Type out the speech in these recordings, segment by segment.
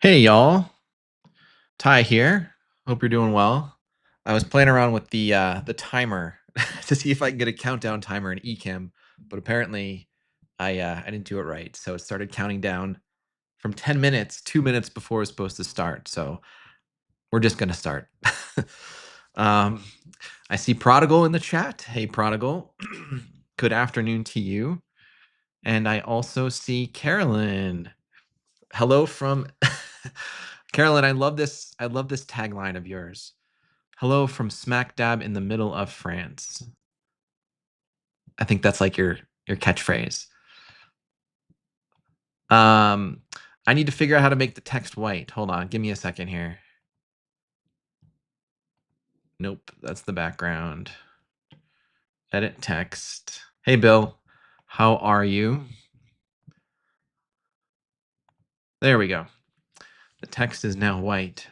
Hey y'all, Ty here. Hope you're doing well. I was playing around with the timer to see if I can get a countdown timer in Ecamm, but apparently I didn't do it right. So it started counting down from 10 minutes, 2 minutes before it was supposed to start. So we're just gonna start. um, I see Prodigal in the chat. Hey Prodigal, good afternoon to you. And I also see Carolyn. Hello from Carolyn. I love this tagline of yours. Hello from smack dab in the middle of France. I think that's like your catchphrase. Um, I need to figure out how to make the text white. Hold on, give me a second here. Nope, that's the background. Edit text. Hey Bill, how are you? There we go. The text is now white.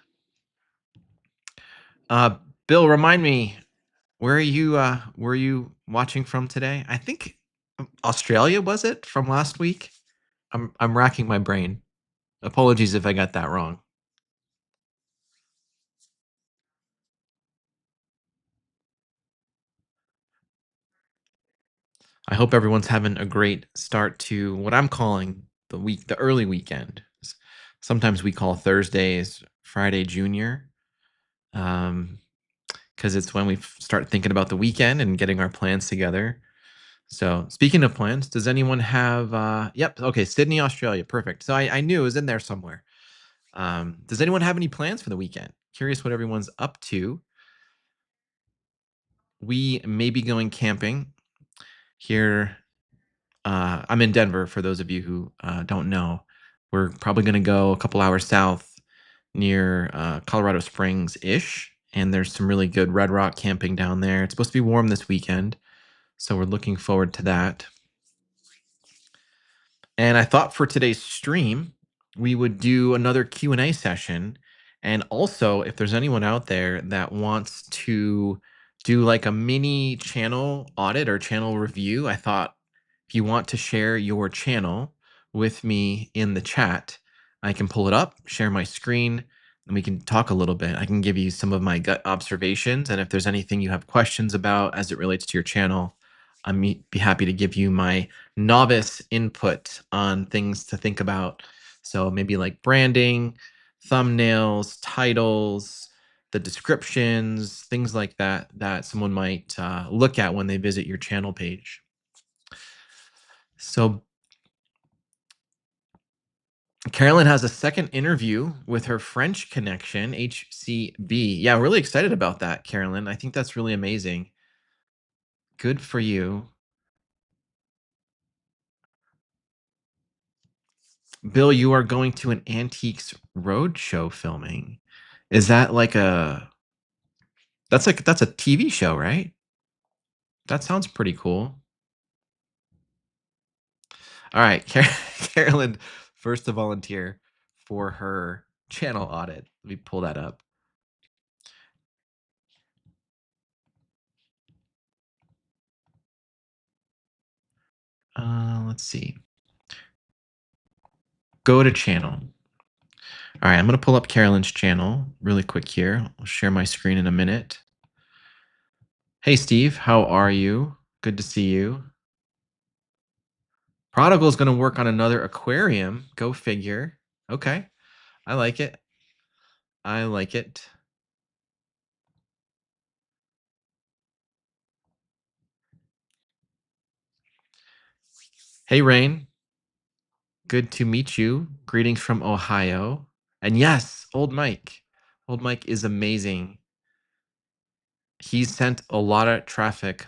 Bill, remind me, where are you watching from today? I think Australia, was it, from last week? I'm racking my brain. Apologies if I got that wrong. I hope everyone's having a great start to what I'm calling the early weekend. Sometimes we call Thursdays Friday Junior, because it's when we start thinking about the weekend and getting our plans together. So speaking of plans, does anyone have? Yep, okay, Sydney, Australia, perfect. So I knew it was in there somewhere. Does anyone have any plans for the weekend? Curious what everyone's up to. We may be going camping here. I'm in Denver, for those of you who don't know. We're probably going to go a couple hours south near Colorado Springs ish. And there's some really good Red Rock camping down there. It's supposed to be warm this weekend. So we're looking forward to that. And I thought for today's stream, we would do another Q&A session. And also, if there's anyone out there that wants to do like a mini channel audit or channel review, I thought if you want to share your channel with me in the chat, I can pull it up, share my screen, and we can talk a little bit. I can give you some of my gut observations. And if there's anything you have questions about as it relates to your channel, I'd be happy to give you my novice input on things to think about. So maybe like branding, thumbnails, titles, the descriptions, things like that, that someone might look at when they visit your channel page. So Carolyn has a second interview with her French connection, HCB. Yeah, I'm really excited about that, Carolyn. I think that's really amazing. Good for you. Bill, you are going to an Antiques Roadshow filming. Is that like that's a TV show, right? That sounds pretty cool. All right, Carolyn, first to volunteer for her channel audit. Let me pull that up. Let's see. Go to channel. All right, I'm going to pull up Carolyn's channel really quick here. I'll share my screen in a minute. Hey, Steve, how are you? Good to see you. Prodigal is going to work on another aquarium. Go figure. Okay, I like it. I like it. Hey, Rain. Good to meet you. Greetings from Ohio. And yes, Old Mike. Old Mike is amazing. He sent a lot of traffic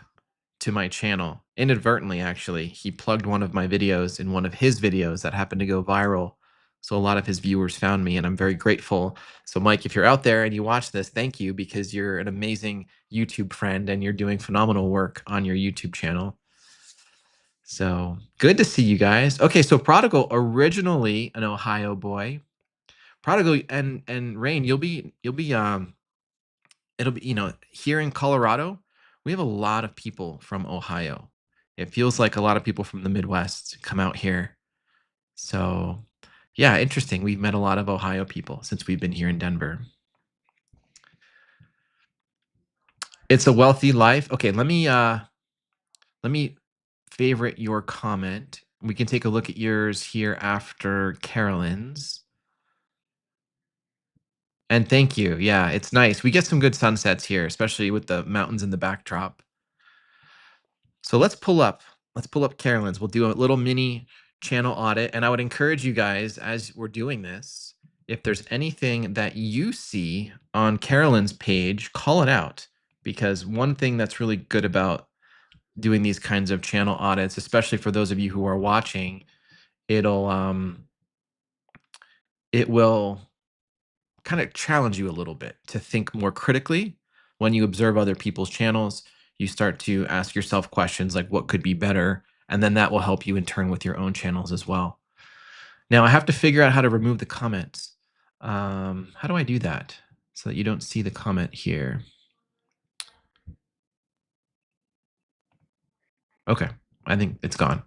to my channel. Inadvertently, actually. He plugged one of my videos in one of his videos that happened to go viral. So a lot of his viewers found me, and I'm very grateful. So, Mike, if you're out there and you watch this, thank you, because you're an amazing YouTube friend and you're doing phenomenal work on your YouTube channel. So good to see you guys. Okay, so Prodigal, originally an Ohio boy. Prodigal and Rain, you'll be it'll be, here in Colorado, we have a lot of people from Ohio. It feels like a lot of people from the Midwest come out here. So Yeah, interesting. We've met a lot of Ohio people since we've been here in Denver. It's a wealthy life. Okay, let me favorite your comment. We can take a look at yours here after Carolyn's. And thank you. Yeah, it's nice. We get some good sunsets here, especially with the mountains in the backdrop. So let's pull up Carolyn's. We'll do a little mini channel audit. And I would encourage you guys, as we're doing this, if there's anything that you see on Carolyn's page, call it out. Because one thing that's really good about doing these kinds of channel audits, especially for those of you who are watching, it'll it will kind of challenge you a little bit to think more critically. When you observe other people's channels, you start to ask yourself questions like what could be better, and then that will help you in turn with your own channels as well. Now I have to figure out how to remove the comments. How do I do that so that you don't see the comment here? Okay, I think it's gone.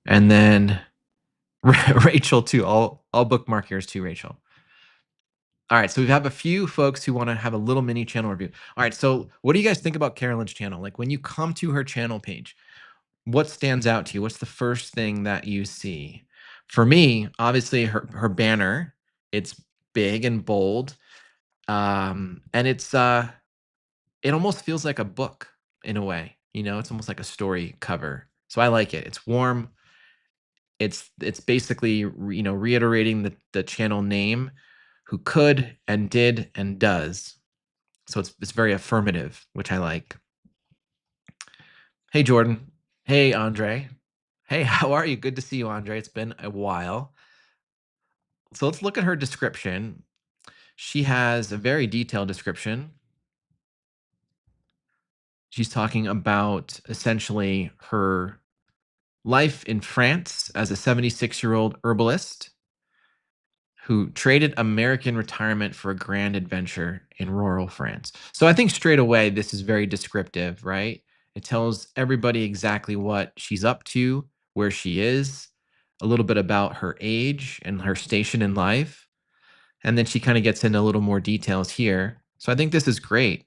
And then Rachel too. I'll bookmark yours too, Rachel. All right, so we have a few folks who want to have a little mini channel review. All right, so what do you guys think about Carolyn's channel? Like when you come to her channel page, what stands out to you? What's the first thing that you see? For me, obviously her banner, it's big and bold. And it almost feels like a book in a way. It's almost like a story cover. So I like it. It's warm. It's basically reiterating the channel name, who could and did and does. So it's very affirmative, which I like. Hey Jordan. Hey Andre. Hey, how are you? Good to see you, Andre. It's been a while. So let's look at her description. She has a very detailed description. She's talking about essentially her life in France as a 76-year-old herbalist who traded American retirement for a grand adventure in rural France. So I think straight away, this is very descriptive, right? It tells everybody exactly what she's up to, where she is, a little bit about her age and her station in life. And then she kind of gets into a little more details here. So I think this is great.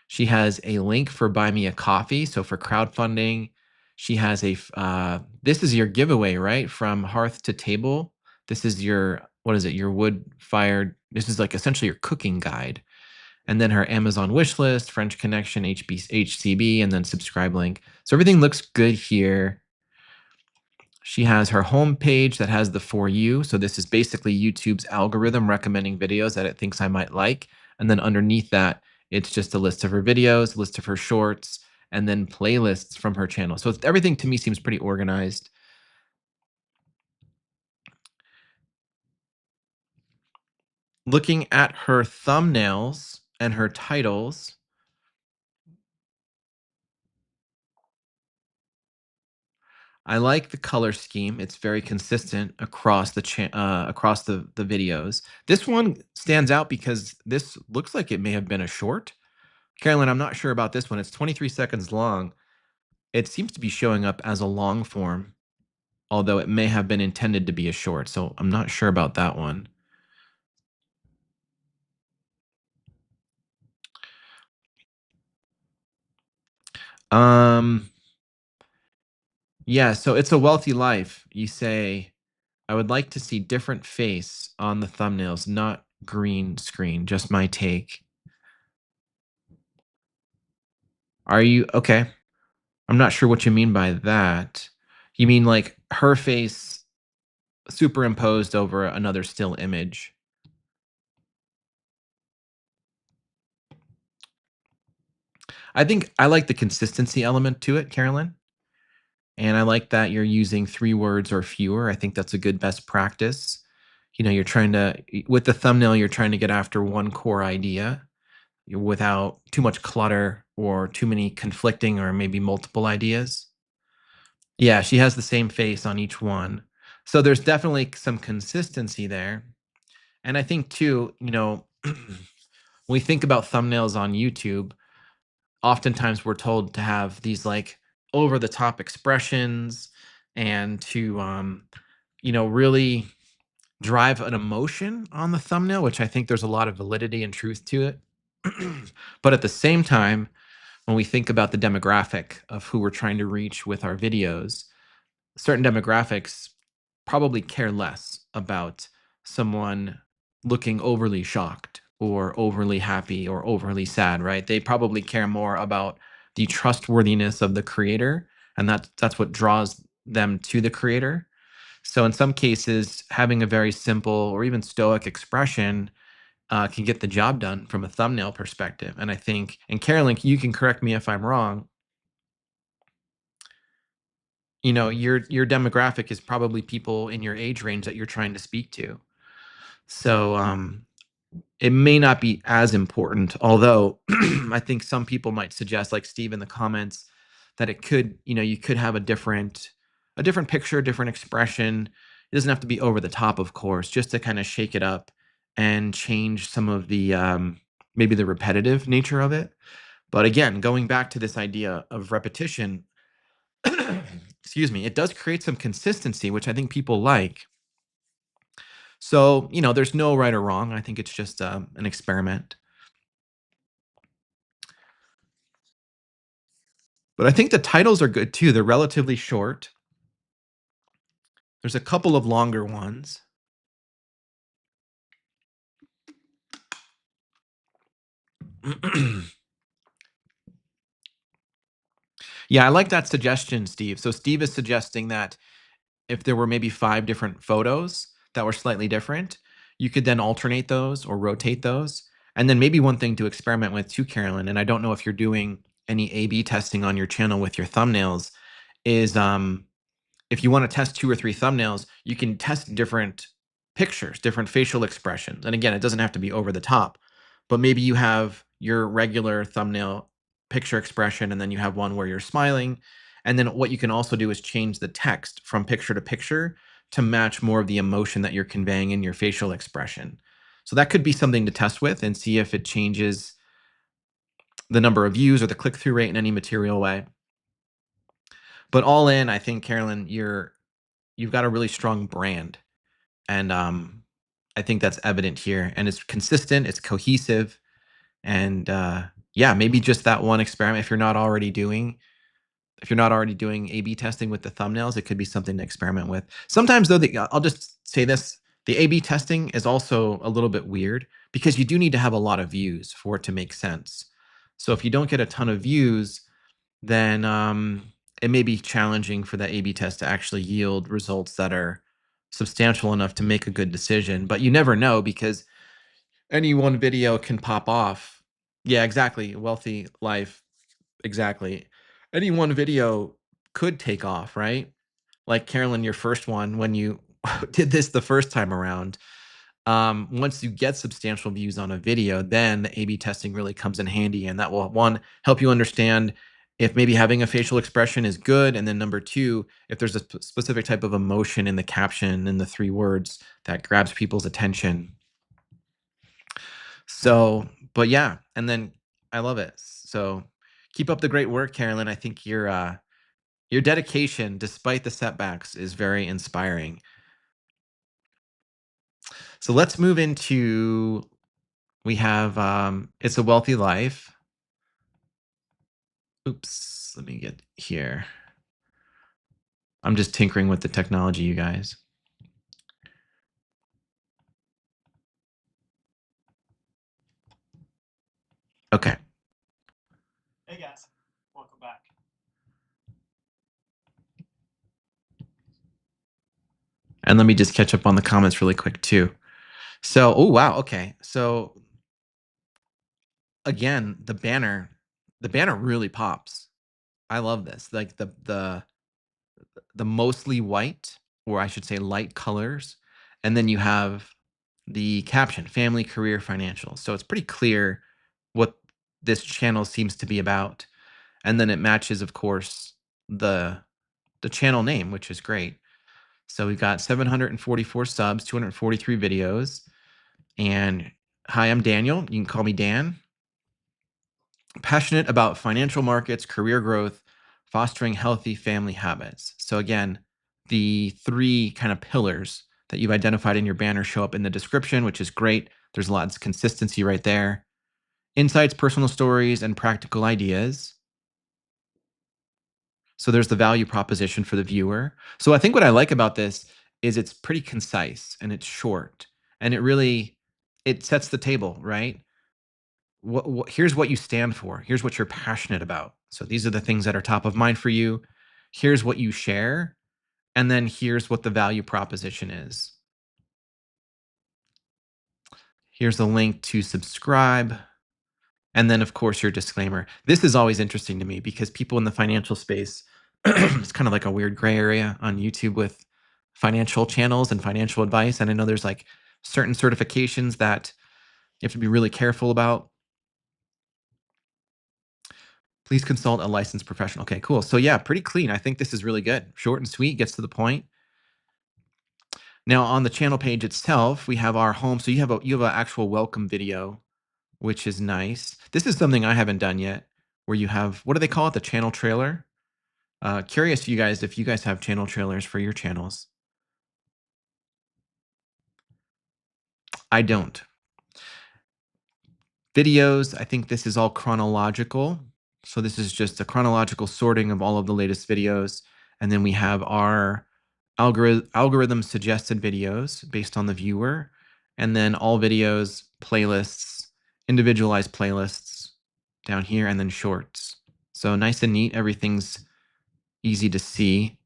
She has a link for Buy Me a Coffee. So for crowdfunding, she has this is your giveaway, right? From Hearth to Table. This is what is it? Your wood fired. This is like essentially your cooking guide. And then her Amazon wish list, French Connection, HCB, and then subscribe link. So everything looks good here. She has her home page that has the For You. So this is basically YouTube's algorithm recommending videos that it thinks I might like. And then underneath that, it's just a list of her videos, list of her shorts, and then playlists from her channel. So everything to me seems pretty organized. Looking at her thumbnails and her titles, I like the color scheme. It's very consistent across the videos. This one stands out because this looks like it may have been a short. Carolyn, I'm not sure about this one. It's 23 seconds long. It seems to be showing up as a long form, although it may have been intended to be a short. So I'm not sure about that one. Um, yeah, so it's a wealthy life. You say, I would like to see different face on the thumbnails, not green screen, just my take. Are you okay? I'm not sure what you mean by that. You mean like her face superimposed over another still image? I think I like the consistency element to it, Carolyn. And I like that you're using 3 words or fewer. I think that's a good best practice. You're trying to, with the thumbnail, you're trying to get after one core idea without too much clutter or too many conflicting or maybe multiple ideas. Yeah, she has the same face on each one. So there's definitely some consistency there. And I think too, when we think about thumbnails on YouTube, oftentimes we're told to have these like over the top expressions, and to really drive an emotion on the thumbnail, which I think there's a lot of validity and truth to it. But at the same time, when we think about the demographic of who we're trying to reach with our videos, certain demographics probably care less about someone looking overly shocked or overly happy or overly sad, right? They probably care more about the trustworthiness of the creator, and that's what draws them to the creator. So in some cases, having a very simple or even stoic expression can get the job done from a thumbnail perspective. And I think, and Carolyn, you can correct me if I'm wrong, your demographic is probably people in your age range that you're trying to speak to. So it may not be as important, although I think some people might suggest, like Steve in the comments, that it could, you could have a different picture, different expression. It doesn't have to be over the top, of course, just to kind of shake it up and change some of the maybe the repetitive nature of it. But again, going back to this idea of repetition, excuse me, it does create some consistency, which I think people like. So, there's no right or wrong. I think it's just an experiment. But I think the titles are good too. They're relatively short. There's a couple of longer ones. Yeah, I like that suggestion, Steve. So Steve is suggesting that if there were maybe 5 different photos that were slightly different, you could then alternate those or rotate those. And then maybe one thing to experiment with too, Carolyn, and I don't know if you're doing any A/B testing on your channel with your thumbnails, is if you want to test 2 or 3 thumbnails, you can test different pictures, different facial expressions. And again, it doesn't have to be over the top, but maybe you have your regular thumbnail picture expression, and then you have one where you're smiling. And then what you can also do is change the text from picture to picture to match more of the emotion that you're conveying in your facial expression. So that could be something to test with and see if it changes the number of views or the click through rate in any material way. But all in, I think, Carolyn, you've got a really strong brand. And I think that's evident here. And it's consistent, it's cohesive. And yeah, maybe just that one experiment. If you're not already doing A/B testing with the thumbnails, it could be something to experiment with. Sometimes, though, I'll just say this: the A/B testing is also a little bit weird because you do need to have a lot of views for it to make sense. So if you don't get a ton of views, then it may be challenging for that A/B test to actually yield results that are substantial enough to make a good decision. But you never know because any one video can pop off. Yeah, exactly. Wealthy life. Exactly. Any one video could take off, right? Like Carolyn, your first one, when you did this the first time around, once you get substantial views on a video, then the A/B testing really comes in handy, and that will, one, help you understand if maybe having a facial expression is good, and then number two, if there's a specific type of emotion in the caption in the 3 words that grabs people's attention. So, but yeah, and then I love it. So keep up the great work, Carolyn. I think your dedication, despite the setbacks, is very inspiring. So let's move into, we have It's a Wealthy Life. Oops, let me get here. I'm just tinkering with the technology, you guys. Okay. Hey guys, welcome back. And let me just catch up on the comments really quick too. So, oh wow, okay. So again, the banner really pops. I love this. Like the mostly white, or I should say light colors, and then you have the caption, family, career, financial. So it's pretty clear what this channel seems to be about. And then it matches, of course, the channel name, which is great. So we've got 744 subs, 243 videos. And hi, I'm Daniel. You can call me Dan. Passionate about financial markets, career growth, fostering healthy family habits. So again, the 3 kind of pillars that you've identified in your banner show up in the description, which is great. There's lots of consistency right there. Insights, personal stories, and practical ideas. So there's the value proposition for the viewer. So I think what I like about this is it's pretty concise and it's short, and it sets the table, right? Here's what you stand for. Here's what you're passionate about. So these are the things that are top of mind for you. Here's what you share, and then here's what the value proposition is. Here's a link to subscribe. And then, of course, your disclaimer. This is always interesting to me because people in the financial space, it's kind of like a weird gray area on YouTube with financial channels and financial advice. And I know there's like certain certifications that you have to be really careful about. Please consult a licensed professional. Okay, cool. So yeah, pretty clean. I think this is really good. Short and sweet, gets to the point. Now on the channel page itself, we have our home. So you have an actual welcome video, which is nice. This is something I haven't done yet, where you have, what do they call it? The channel trailer. Curious you guys if you guys have channel trailers for your channels. I don't. Videos, I think this is all chronological. So this is just a chronological sorting of all of the latest videos. And then we have our algorithm suggested videos based on the viewer. And then all videos, playlists, individualized playlists down here, and then shorts. So nice and neat. Everything's easy to see.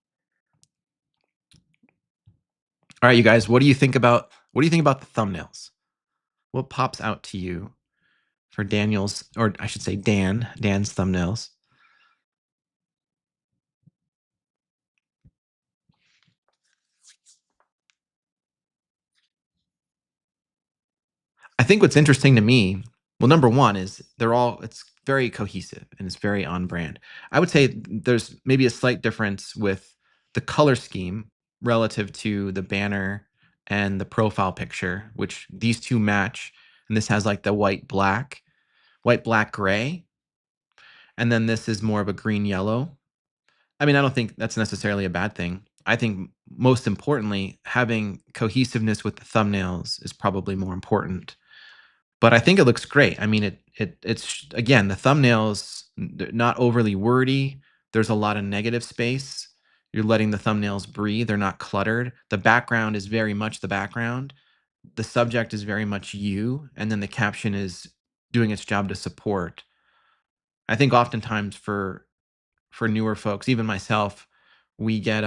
All right, you guys, what do you think about the thumbnails? What pops out to you for Daniel's, or I should say Dan's thumbnails? I think what's interesting to me, well, number one is it's very cohesive and it's very on brand. I would say there's maybe a slight difference with the color scheme relative to the banner and the profile picture, which these two match. And this has like the white, black, gray. And then this is more of a green, yellow. I mean, I don't think that's necessarily a bad thing. I think most importantly, having cohesiveness with the thumbnails is probably more important. But I think it looks great. I mean, it's again, the thumbnails, they're not overly wordy. There's a lot of negative space. You're letting the thumbnails breathe. They're not cluttered. The background is very much the background. The subject is very much you, and then the caption is doing its job to support. I think oftentimes for newer folks, even myself, we get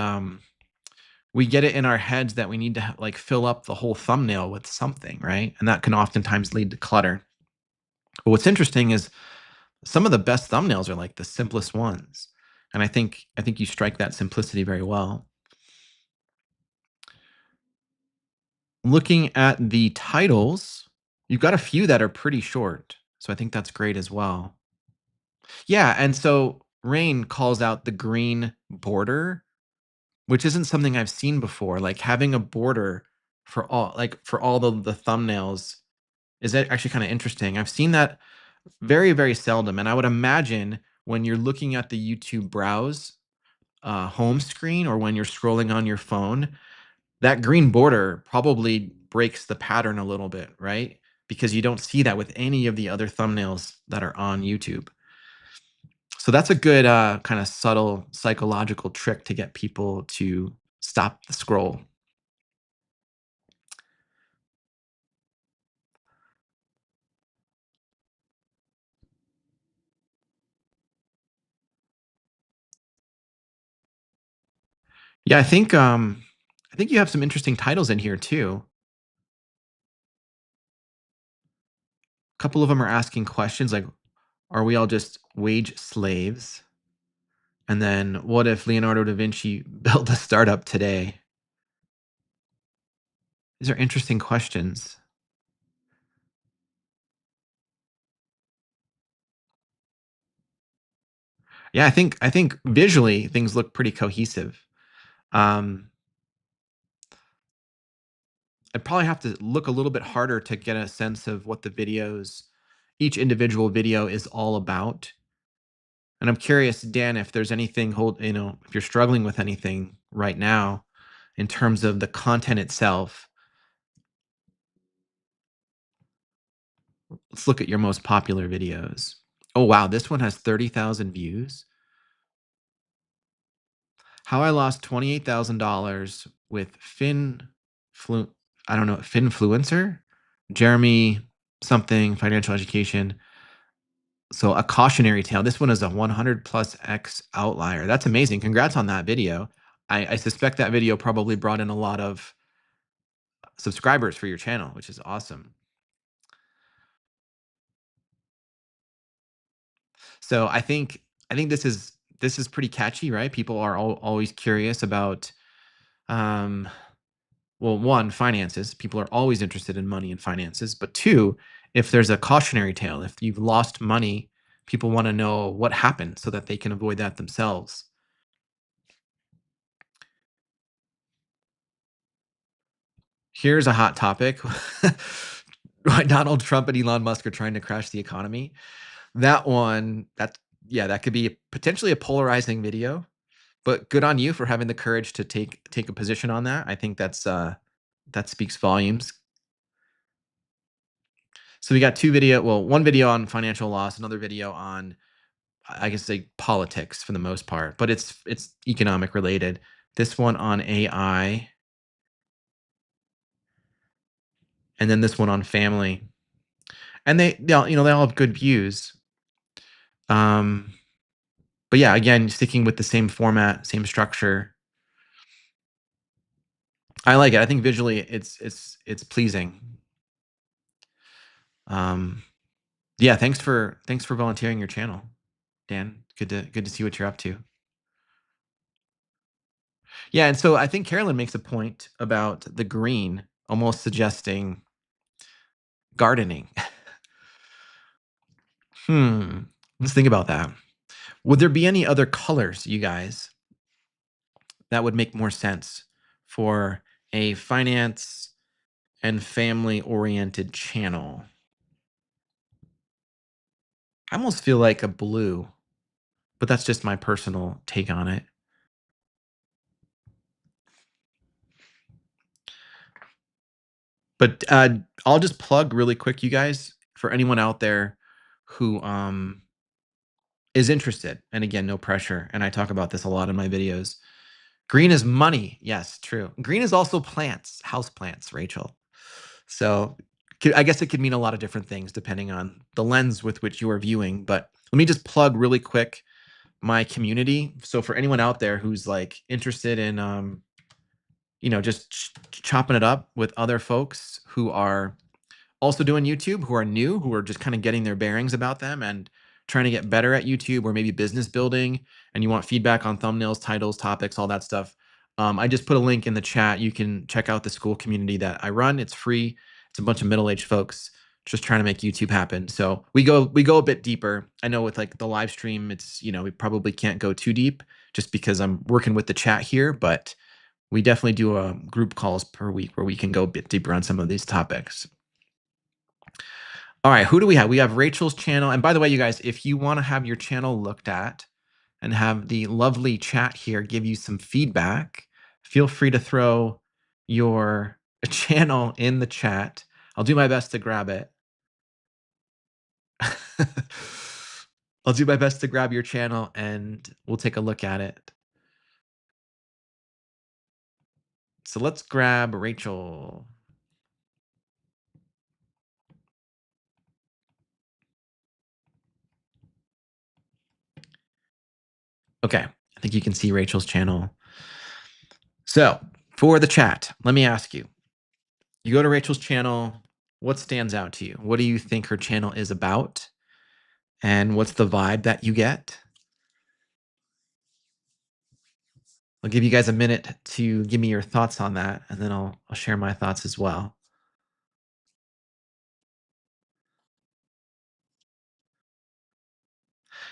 it in our heads that we need to like fill up the whole thumbnail with something, right? And that can oftentimes lead to clutter. But what's interesting is some of the best thumbnails are like the simplest ones. And I think you strike that simplicity very well. Looking at the titles, you've got a few that are pretty short. So I think that's great as well. Yeah, and so Rain calls out the green border, which isn't something I've seen before. Like having a border for all the thumbnails is actually kind of interesting. I've seen that very, very seldom. And I would imagine when you're looking at the YouTube browse home screen or when you're scrolling on your phone, that green border probably breaks the pattern a little bit, right? Because you don't see that with any of the other thumbnails that are on YouTube. So that's a good kind of subtle psychological trick to get people to stop the scroll. Yeah, I think you have some interesting titles in here too. A couple of them are asking questions like, are we all just wage slaves? And then what if Leonardo da Vinci built a startup today? These are interesting questions. Yeah, I think visually things look pretty cohesive. Um, I'd probably have to look a little bit harder to get a sense of what each individual video is all about. And I'm curious, Dan, if there's anything if you're struggling with anything, right now in terms of the content itself. Let's look at your most popular videos. Oh, wow. This one has 30,000 views. How I lost $28,000 with I don't know, Finfluencer, Jeremy something, financial education. So a cautionary tale. This one is a 100 plus X outlier. That's amazing. Congrats on that video. I suspect that video probably brought in a lot of subscribers for your channel, which is awesome. So I think this is pretty catchy, right? People are always curious about um well, one, finances. People are always interested in money and finances. But two, if there's a cautionary tale, if you've lost money, people want to know what happened so that they can avoid that themselves. Here's a hot topic. Why Donald Trump and Elon Musk are trying to crash the economy. That one, that could be potentially a polarizing video, but good on you for having the courage to take a position on that. I think that speaks volumes. So we got one video on financial loss, another video on I guess say politics for the most part, but it's economic related. This one on AI, and then this one on family, and they all have good views. Um, but yeah, again, sticking with the same format, same structure. I like it. I think visually, it's pleasing. Um, yeah, thanks for volunteering your channel, Dan. Good to see what you're up to. Yeah, and so I think Carolyn makes a point about the green, almost suggesting gardening. Let's think about that. Would there be any other colors, you guys, that would make more sense for a finance and family oriented channel? I almost feel like a blue, but that's just my personal take on it. But I'll just plug really quick, you guys, for anyone out there who is interested. And again, no pressure. And I talk about this a lot in my videos. Green is money. Yes, true. Green is also plants, house plants, Rachel. So I guess it could mean a lot of different things depending on the lens with which you are viewing. But let me just plug really quick my community. So for anyone out there who's like interested in, just chopping it up with other folks who are also doing YouTube, who are new, who are just kind of getting their bearings about them and trying to get better at YouTube or maybe business building, and you want feedback on thumbnails, titles, topics, all that stuff. I just put a link in the chat. You can check out the school community that I run. It's free. It's a bunch of middle-aged folks just trying to make YouTube happen. So we go a bit deeper. I know with like the live stream, it's we probably can't go too deep just because I'm working with the chat here, but we definitely do group calls per week where we can go a bit deeper on some of these topics. All right, who do we have? We have Rachel's channel. And by the way, you guys, if you want to have your channel looked at and have the lovely chat here give you some feedback, feel free to throw your channel in the chat. I'll do my best to grab it. I'll do my best to grab your channel and we'll take a look at it. So let's grab Rachel. Okay, I think you can see Rachel's channel. So for the chat, let me ask you. You go to Rachel's channel, what stands out to you? What do you think her channel is about? And what's the vibe that you get? I'll give you guys a minute to give me your thoughts on that, and then I'll share my thoughts as well.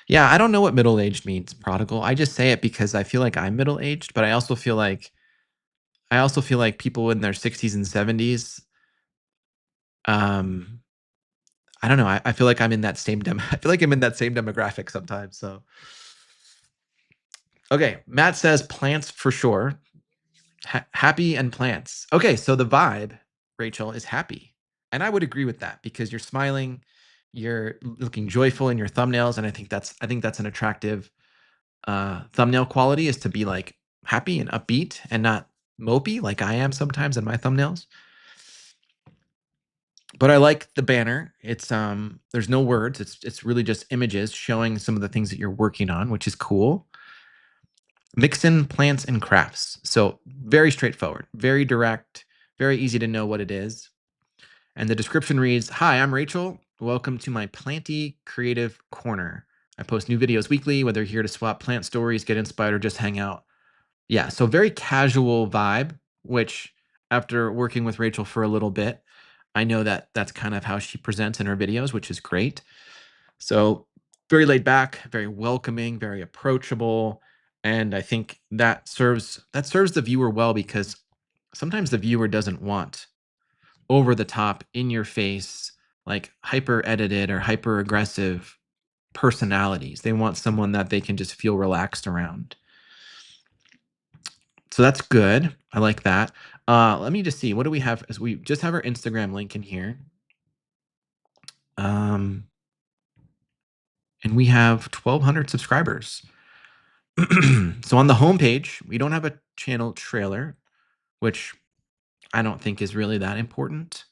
Yeah, I don't know what middle-aged means, prodigal. I just say it because I feel like I'm middle-aged, but I also feel like people in their 60s and 70s, um, I don't know. I feel like I'm in that same I feel like I'm in that same demographic sometimes. So okay, Matt says plants for sure. Happy and plants. Okay, so the vibe, Rachel, is happy. And I would agree with that because you're smiling, you're looking joyful in your thumbnails, and I think that's an attractive thumbnail quality, is to be like happy and upbeat and not mopey like I am sometimes in my thumbnails. But I like the banner. It's there's no words. It's really just images showing some of the things that you're working on, which is cool. Mix in plants and crafts. So very straightforward, very direct, very easy to know what it is. And the description reads, "Hi, I'm Rachel. Welcome to my Planty Creative Corner. I post new videos weekly, whether you're here to swap plant stories, get inspired, or just hang out." Yeah, so very casual vibe, which after working with Rachel for a little bit, I know that that's kind of how she presents in her videos, which is great. So very laid back, very welcoming, very approachable, and I think that serves the viewer well because sometimes the viewer doesn't want over the top, in your face, like hyper edited or hyper aggressive personalities. They want someone that they can just feel relaxed around. So that's good. I like that. Let me just see. What do we have? As we just have our Instagram link in here. Um, and we have 1,200 subscribers. So on the homepage, we don't have a channel trailer, which I don't think is really that important.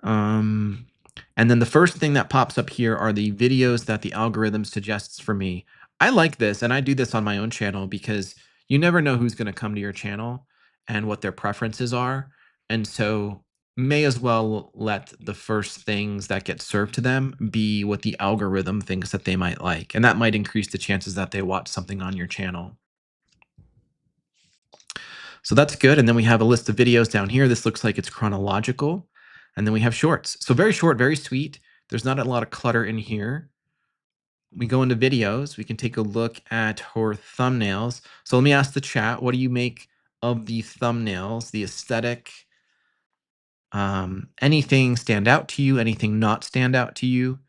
Um, and then the first thing that pops up here are the videos that the algorithm suggests for me. I like this, and I do this on my own channel because you never know who's going to come to your channel and what their preferences are. And so may as well let the first things that get served to them be what the algorithm thinks that they might like. And that might increase the chances that they watch something on your channel. So that's good. And then we have a list of videos down here. This looks like it's chronological. And then we have shorts. So very short, very sweet. There's not a lot of clutter in here. We go into videos. We can take a look at her thumbnails. So let me ask the chat, what do you make of the thumbnails, the aesthetic? Anything stand out to you? Anything not stand out to you?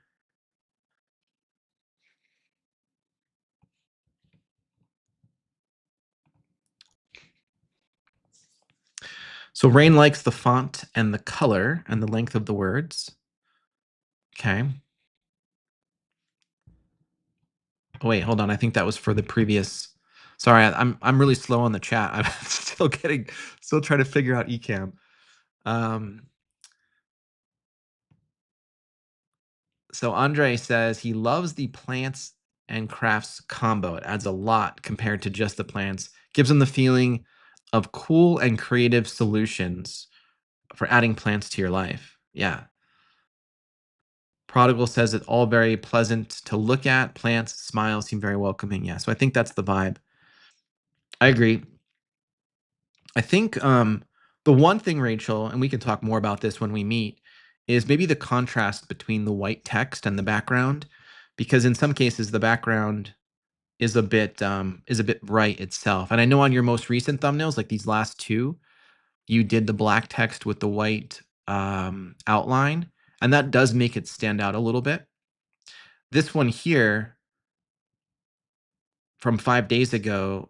So Rain likes the font and the color and the length of the words. Okay. Oh, wait, hold on. I think that was for the previous. Sorry, I'm really slow on the chat. I'm still trying to figure out Ecamm. Um, so Andre says he loves the plants and crafts combo. It adds a lot compared to just the plants. Gives him the feeling of cool and creative solutions for adding plants to your life. Yeah. Prodigal says it's all very pleasant to look at. Plants, smiles seem very welcoming. Yeah. So I think that's the vibe. I agree. I think the one thing, Rachel, and we can talk more about this when we meet, is maybe the contrast between the white text and the background, because in some cases the background is a bit bright itself. And I know on your most recent thumbnails, like these last two, you did the black text with the white outline, and that does make it stand out a little bit. This one here from 5 days ago,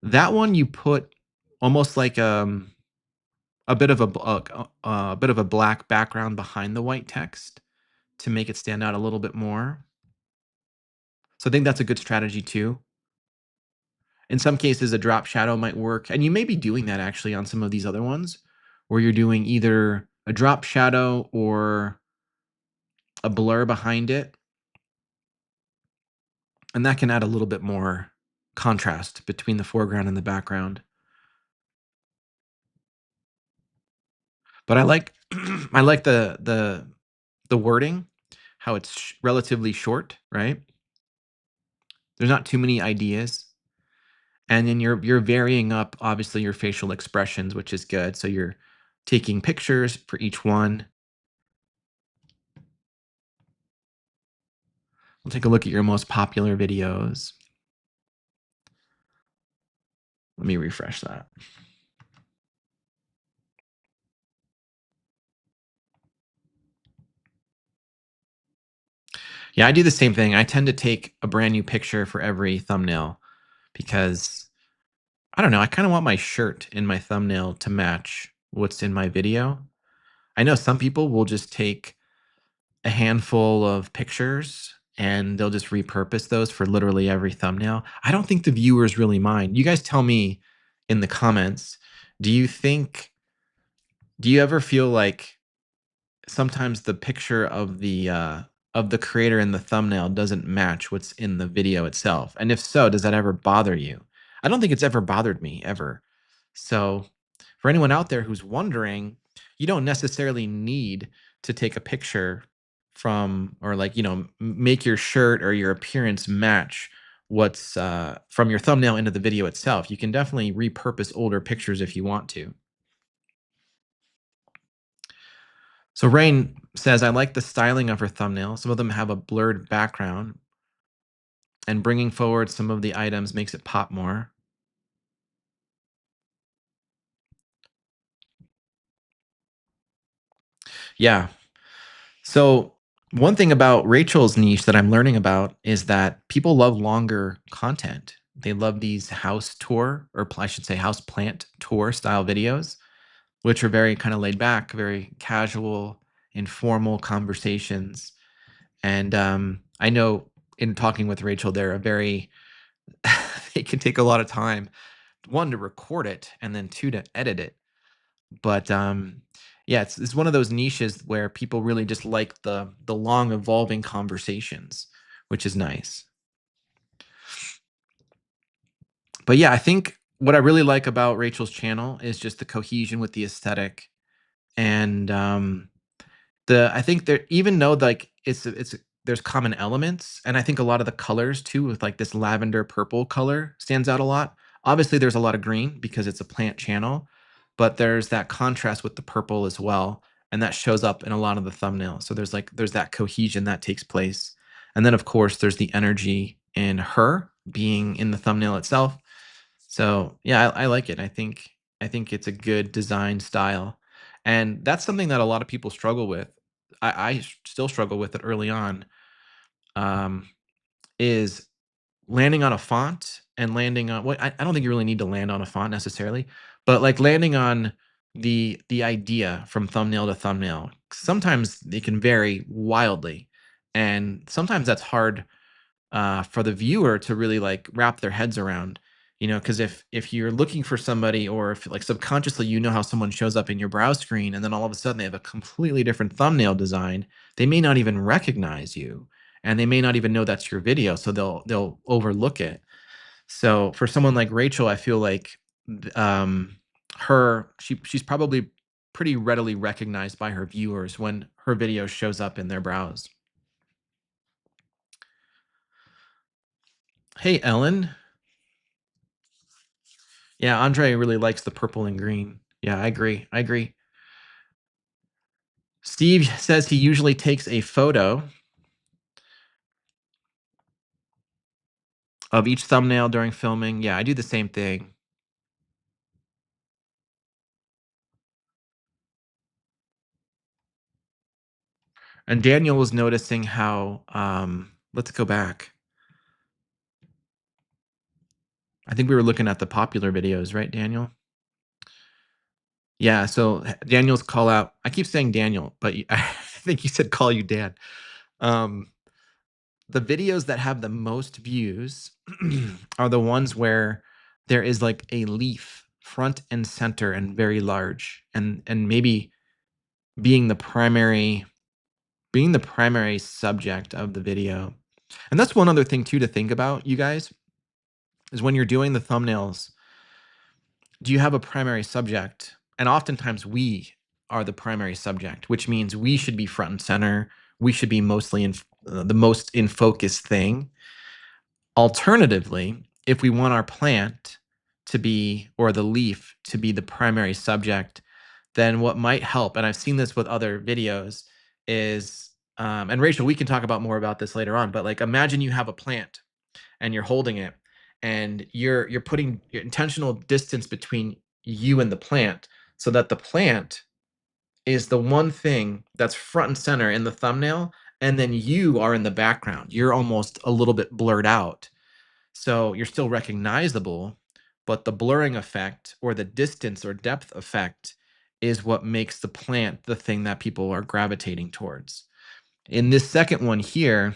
that one you put almost like a bit of a bit of a black background behind the white text to make it stand out a little bit more. So I think that's a good strategy too. In some cases, a drop shadow might work, and you may be doing that actually on some of these other ones, where you're doing either a drop shadow or a blur behind it, and that can add a little bit more contrast between the foreground and the background. But I like I like the wording, how it's relatively short, right? There's not too many ideas. And then you're varying up obviously your facial expressions, which is good. So you're taking pictures for each one. We'll take a look at your most popular videos. Let me refresh that. Yeah, I do the same thing. I tend to take a brand new picture for every thumbnail because I don't know, I kinda want my shirt in my thumbnail to match what's in my video. I know some people will just take a handful of pictures and they'll just repurpose those for literally every thumbnail. I don't think the viewers really mind. You guys tell me in the comments, do you think do you ever feel like sometimes the picture of the creator in the thumbnail doesn't match what's in the video itself? And if so, does that ever bother you? I don't think it's ever bothered me ever. So, for anyone out there who's wondering, you don't necessarily need to take a picture from or like, make your shirt or your appearance match what's from your thumbnail into the video itself. You can definitely repurpose older pictures if you want to. So Rain says, I like the styling of her thumbnail. Some of them have a blurred background, and bringing forward some of the items makes it pop more. Yeah. So one thing about Rachel's niche that I'm learning about is that people love longer content. They love these house tour, or I should say house plant tour style videos, which are very kind of laid back, very casual, informal conversations. And I know in talking with Rachel, they're a very it can take a lot of time, one to record it and then two to edit it. But yeah, it's one of those niches where people really just like the long evolving conversations, which is nice. But yeah, I think what I really like about Rachel's channel is just the cohesion with the aesthetic. And I think there, even though like there's common elements, and I think a lot of the colors too, with like this lavender purple color stands out a lot. Obviously, there's a lot of green because it's a plant channel, but there's that contrast with the purple as well, and that shows up in a lot of the thumbnails. So there's that cohesion that takes place, and then of course there's the energy in her being in the thumbnail itself. So yeah, I like it. I think it's a good design style, and that's something that a lot of people struggle with. I still struggle with it early on. Um, is landing on a font and landing on what I don't think you really need to land on a font necessarily, but like landing on the idea from thumbnail to thumbnail. Sometimes they can vary wildly, and sometimes that's hard for the viewer to really like wrap their heads around, because if you're looking for somebody, or if like subconsciously you know how someone shows up in your browse screen and then all of a sudden they have a completely different thumbnail design, they may not even recognize you, and they may not even know that's your video, so they'll overlook it. So for someone like Rachel, I feel like she's probably pretty readily recognized by her viewers when her video shows up in their browse. Hey Ellen. Yeah, Andre really likes the purple and green. Yeah, I agree. I agree. Steve says he usually takes a photo of each thumbnail during filming. Yeah, I do the same thing. And Daniel was noticing how let's go back. I think we were looking at the popular videos, right, Daniel? Yeah, so Daniel's call out. I keep saying Daniel, but I think you said call you Dan. Um, the videos that have the most views are the ones where there is like a leaf front and center and very large, and maybe being the primary being the primary subject of the video. And that's one other thing too to think about, you guys, is when you're doing the thumbnails, do you have a primary subject? And oftentimes we are the primary subject, which means we should be front and center. We should be mostly in the most in focus thing. Alternatively, if we want our plant to be, or the leaf to be the primary subject, then what might help, and I've seen this with other videos, is, and Rachel, we can talk about more about this later on, but like imagine you have a plant and you're holding it, and you're putting your intentional distance between you and the plant, so that the plant is the one thing that's front and center in the thumbnail, and then you are in the background. You're almost a little bit blurred out, so you're still recognizable, but the blurring effect or the distance or depth effect is what makes the plant the thing that people are gravitating towards. In this second one here,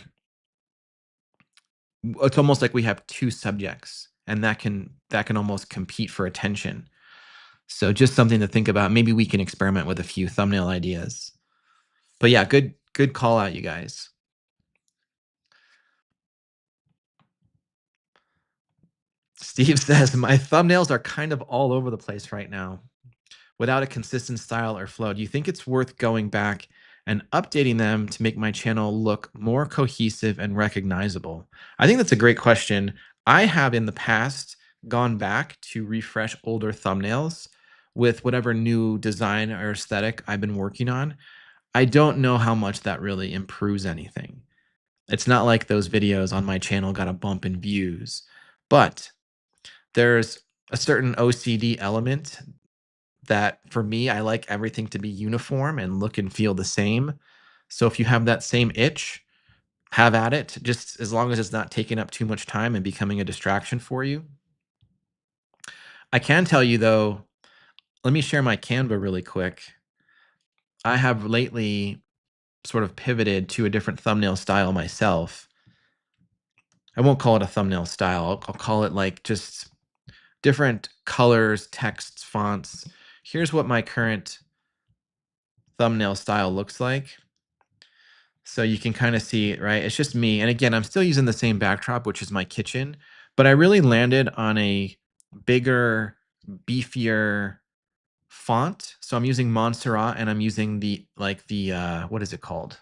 it's almost like we have two subjects, and that can almost compete for attention. So just something to think about. Maybe we can experiment with a few thumbnail ideas. But yeah, good call out, you guys. Steve says, my thumbnails are kind of all over the place right now without a consistent style or flow. Do you think it's worth going back and updating them to make my channel look more cohesive and recognizable? I think that's a great question. I have in the past gone back to refresh older thumbnails with whatever new design or aesthetic I've been working on. I don't know how much that really improves anything. It's not like those videos on my channel got a bump in views, but there's a certain OCD element that for me, I like everything to be uniform and look and feel the same. So if you have that same itch, have at it, just as long as it's not taking up too much time and becoming a distraction for you. I can tell you though, let me share my Canva really quick. I have lately sort of pivoted to a different thumbnail style myself. I won't call it a thumbnail style. I'll call it like just different colors, texts, fonts. Here's what my current thumbnail style looks like. So you can kind of see it, right? It's just me. And again, I'm still using the same backdrop, which is my kitchen, but I really landed on a bigger, beefier font. So I'm using Montserrat and I'm using what is it called?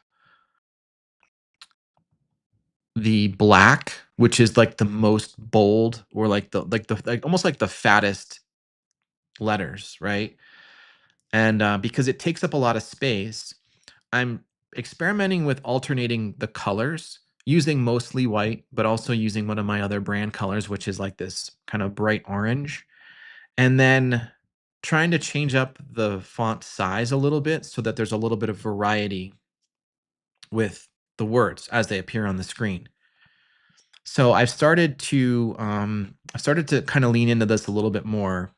The black, which is like the most bold or like almost like the fattest letters, right? And because it takes up a lot of space, I'm experimenting with alternating the colors, using mostly white, but also using one of my other brand colors, which is like this kind of bright orange. And then trying to change up the font size a little bit so that there's a little bit of variety with the words as they appear on the screen. So I've started to kind of lean into this a little bit more,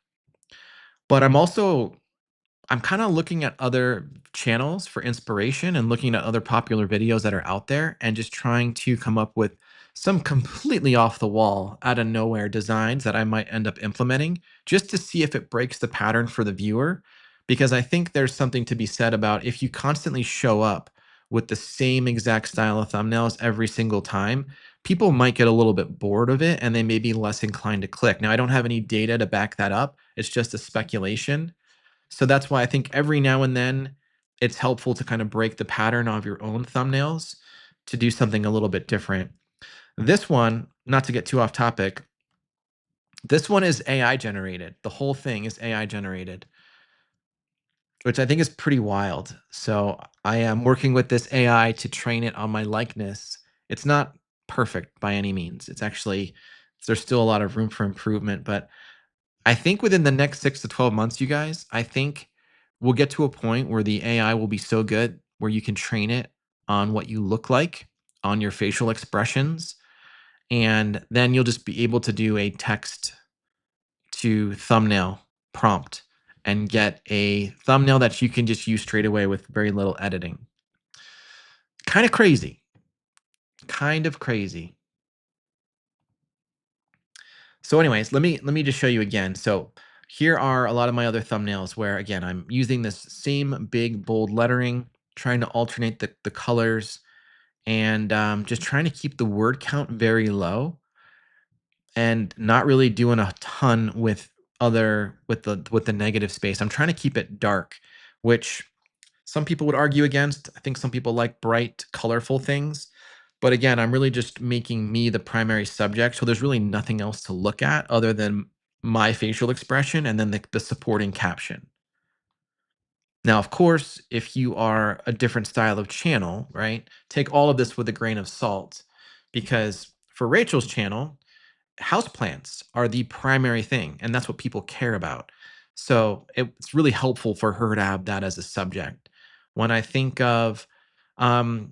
but I'm kind of looking at other channels for inspiration and looking at other popular videos that are out there and just trying to come up with some completely off the wall, out of nowhere designs that I might end up implementing just to see if it breaks the pattern for the viewer. Because I think there's something to be said about if you constantly show up with the same exact style of thumbnails every single time, people might get a little bit bored of it and they may be less inclined to click. Now, I don't have any data to back that up. It's just a speculation, so that's why I think every now and then it's helpful to kind of break the pattern of your own thumbnails to do something a little bit different. This one, not to get too off topic, this one is AI generated. The whole thing is AI generated, which I think is pretty wild. So I am working with this AI to train it on my likeness. It's not perfect by any means. There's still a lot of room for improvement, but I think within the next 6 to 12 months, you guys, I think we'll get to a point where the AI will be so good where you can train it on what you look like, on your facial expressions, and then you'll just be able to do a text to thumbnail prompt and get a thumbnail that you can just use straight away with very little editing. Kind of crazy. Kind of crazy. So anyways, let me just show you again. So here are a lot of my other thumbnails where again, I'm using this same big bold lettering, trying to alternate the colors and just trying to keep the word count very low and not really doing a ton with with the negative space. I'm trying to keep it dark, which some people would argue against. I think some people like bright, colorful things. But again, I'm really just making me the primary subject. So there's really nothing else to look at other than my facial expression and then the supporting caption. Now, of course, if you are a different style of channel, right, take all of this with a grain of salt because for Rachel's channel, houseplants are the primary thing, and that's what people care about. So it's really helpful for her to have that as a subject. When I think of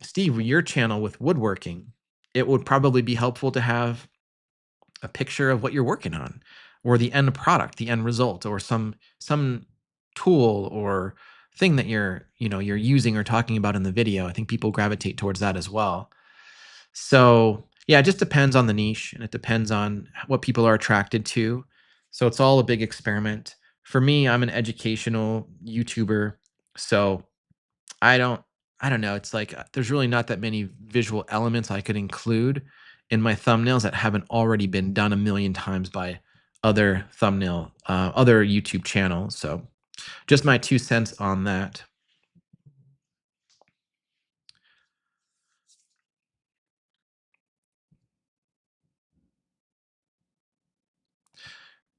Steve, your channel with woodworking, it would probably be helpful to have a picture of what you're working on. or the end product, the end result, or some tool or thing that you're using or talking about in the video. I think people gravitate towards that as well. So, yeah, it just depends on the niche and it depends on what people are attracted to. So it's all a big experiment. For me, I'm an educational YouTuber, so I don't I don't know, it's like, there's really not that many visual elements I could include in my thumbnails that haven't already been done a million times by other YouTube channels. So, just my 2 cents on that.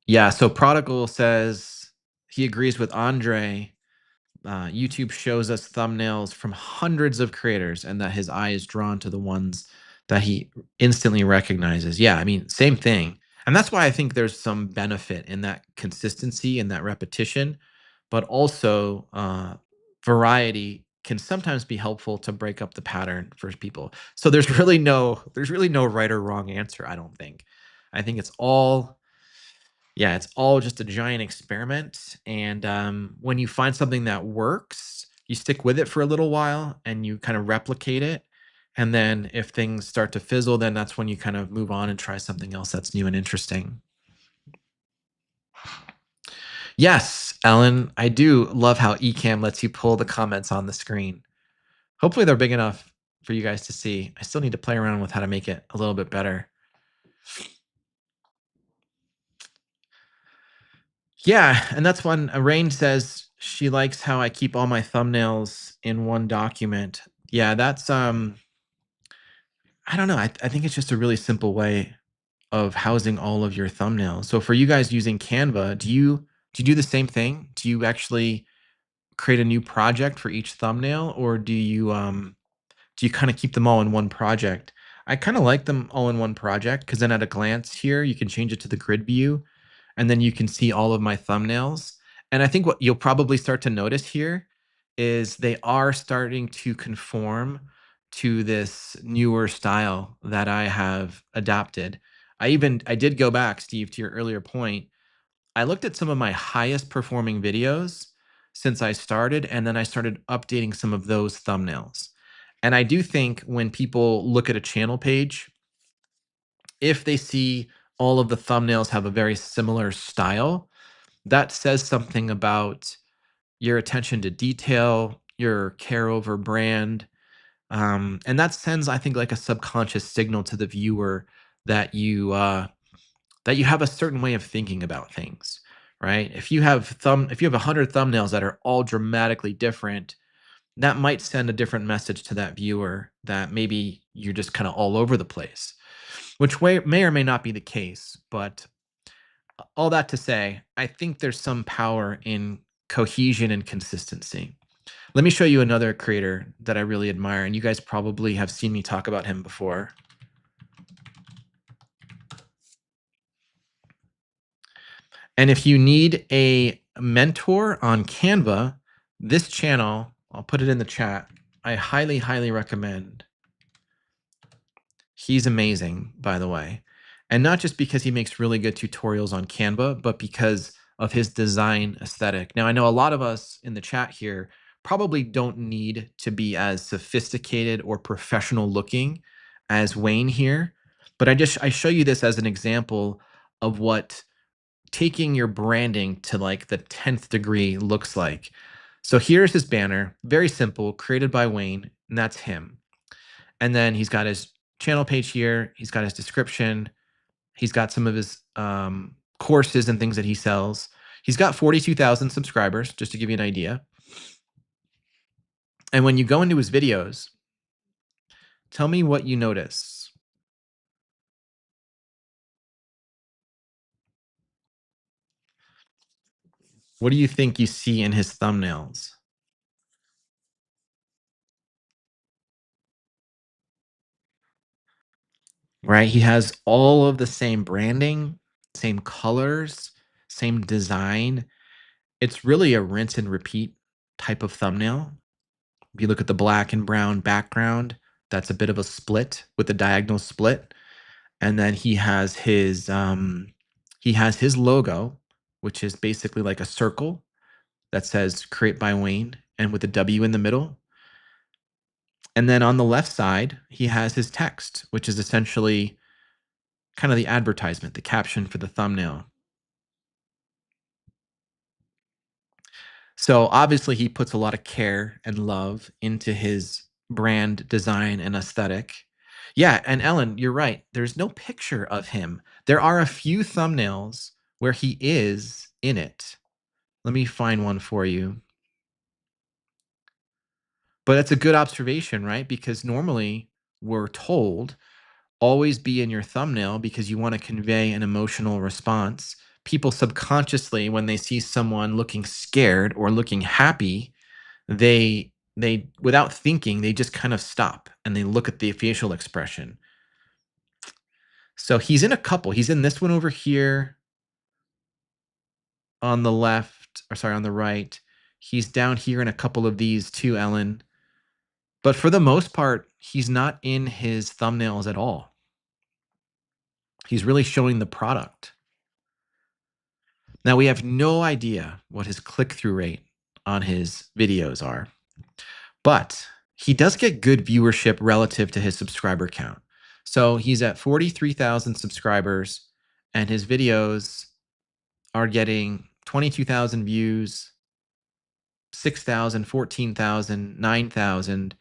Yeah, so Prodigal says he agrees with Andre. YouTube shows us thumbnails from hundreds of creators and that his eye is drawn to the ones that he instantly recognizes. Yeah, I mean, same thing. And that's why I think there's some benefit in that consistency and that repetition, but also variety can sometimes be helpful to break up the pattern for people. So there's really no right or wrong answer, I don't think. I think it's all just a giant experiment. And when you find something that works, you stick with it for a little while and you kind of replicate it. And then if things start to fizzle, then that's when you kind of move on and try something else that's new and interesting. Yes, Ellen, I do love how Ecamm lets you pull the comments on the screen. Hopefully, they're big enough for you guys to see. I still need to play around with how to make it a little bit better. Yeah, and that's when Rain says she likes how I keep all my thumbnails in one document. Yeah, that's I don't know. I think it's just a really simple way of housing all of your thumbnails. So for you guys using Canva, do you do the same thing? Do you actually create a new project for each thumbnail, or do you kind of keep them all in one project? I kind of like them all in one project because then at a glance here, you can change it to the grid view and then you can see all of my thumbnails. And I think what you'll probably start to notice here is they are starting to conform to this newer style that I have adopted. I did go back, Steve, to your earlier point. I looked at some of my highest performing videos since I started, and then I started updating some of those thumbnails. And I do think when people look at a channel page, if they see all of the thumbnails have a very similar style, that says something about your attention to detail, your care over brand. And that sends, I think, like a subconscious signal to the viewer that you have a certain way of thinking about things, right? If you have 100 thumbnails that are all dramatically different, that might send a different message to that viewer that maybe you're just kind of all over the place, which may or may not be the case. But all that to say, I think there's some power in cohesion and consistency. Let me show you another creator that I really admire, and you guys probably have seen me talk about him before. And if you need a mentor on Canva, this channel, I'll put it in the chat, I highly, highly recommend. He's amazing, by the way. And not just because he makes really good tutorials on Canva, but because of his design aesthetic. Now, I know a lot of us in the chat here probably don't need to be as sophisticated or professional looking as Wayne here, but I show you this as an example of what taking your branding to like the 10th degree looks like. So here's his banner, very simple, created by Wayne, and that's him. And then he's got his channel page here. He's got his description. He's got some of his courses and things that he sells. He's got 42,000 subscribers, just to give you an idea. And when you go into his videos, tell me what you notice. What do you think you see in his thumbnails? Right? He has all of the same branding, same colors, same design. It's really a rinse and repeat type of thumbnail. If you look at the black and brown background, that's a bit of a split with the diagonal split. And then he has his logo, which is basically like a circle that says "Create by Wayne" and with a W in the middle. And then on the left side, he has his text, which is essentially kind of the advertisement, the caption for the thumbnail. So obviously, he puts a lot of care and love into his brand design and aesthetic. Yeah, and Ellen, you're right. There's no picture of him. There are a few thumbnails where he is in it. Let me find one for you. But it's a good observation, right? Because normally we're told always be in your thumbnail because you want to convey an emotional response. People subconsciously, when they see someone looking scared or looking happy, they without thinking, they just kind of stop and they look at the facial expression. So he's in a couple. He's in this one over here on the left, or sorry, on the right. He's down here in a couple of these too, Ellen. But for the most part, he's not in his thumbnails at all. He's really showing the product. Now, we have no idea what his click-through rate on his videos are, but he does get good viewership relative to his subscriber count. So he's at 43,000 subscribers, and his videos are getting 22,000 views, 6,000, 14,000, 9,000.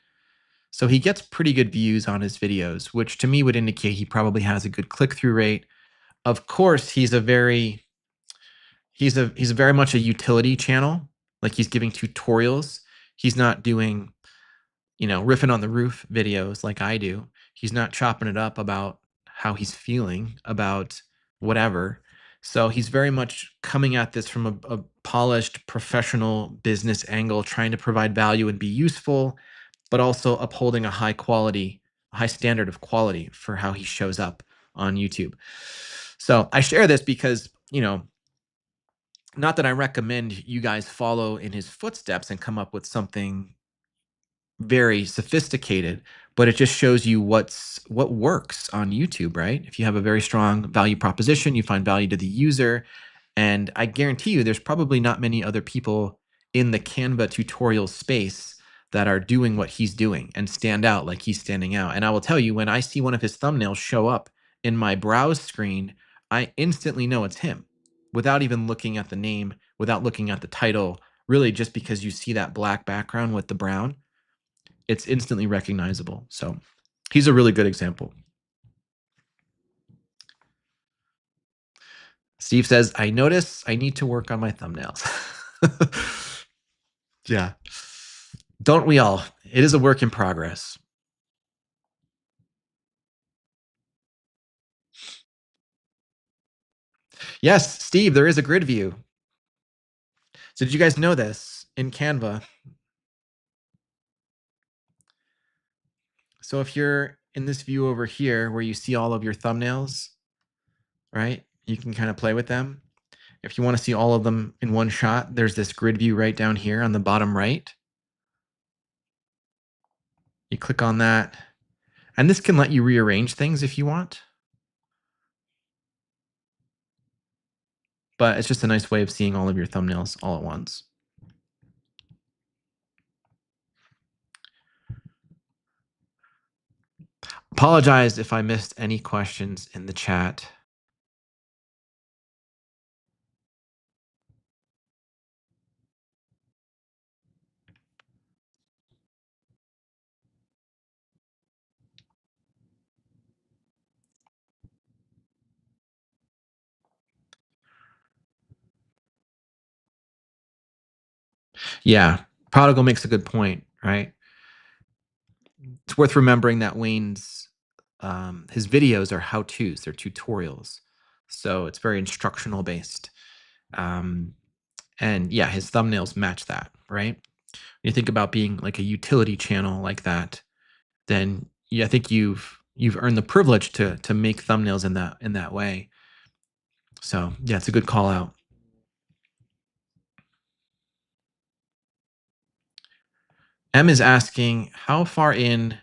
So he gets pretty good views on his videos, which to me would indicate he probably has a good click-through rate. Of course, he's very much a utility channel. Like he's giving tutorials. He's not doing, riffing on the roof videos like I do. He's not chopping it up about how he's feeling about whatever. So he's very much coming at this from a polished professional business angle, trying to provide value and be useful, but also upholding a high standard of quality for how he shows up on YouTube. So I share this because, not that I recommend you guys follow in his footsteps and come up with something very sophisticated, but it just shows you what works on YouTube, right? If you have a very strong value proposition, you find value to the user, and I guarantee you there's probably not many other people in the Canva tutorial space that are doing what he's doing and stand out like he's standing out. And I will tell you, when I see one of his thumbnails show up in my browse screen, I instantly know it's him without even looking at the name, without looking at the title, really just because you see that black background with the brown, it's instantly recognizable. So he's a really good example. Steve says, I notice I need to work on my thumbnails. Yeah. Don't we all? It is a work in progress. Yes, Steve, there is a grid view. So did you guys know this in Canva? So if you're in this view over here where you see all of your thumbnails, right? You can kind of play with them. If you want to see all of them in one shot, there's this grid view right down here on the bottom right. You click on that, and this can let you rearrange things if you want. But it's just a nice way of seeing all of your thumbnails all at once. Apologize if I missed any questions in the chat. Yeah, Prodigal makes a good point, right? It's worth remembering that Wayne's his videos are how-tos, they're tutorials, so it's very instructional based. And yeah, his thumbnails match that, right? When you think about being like a utility channel like that, then yeah, I think you've earned the privilege to make thumbnails in that way. So yeah, it's a good call out. M is asking, how far in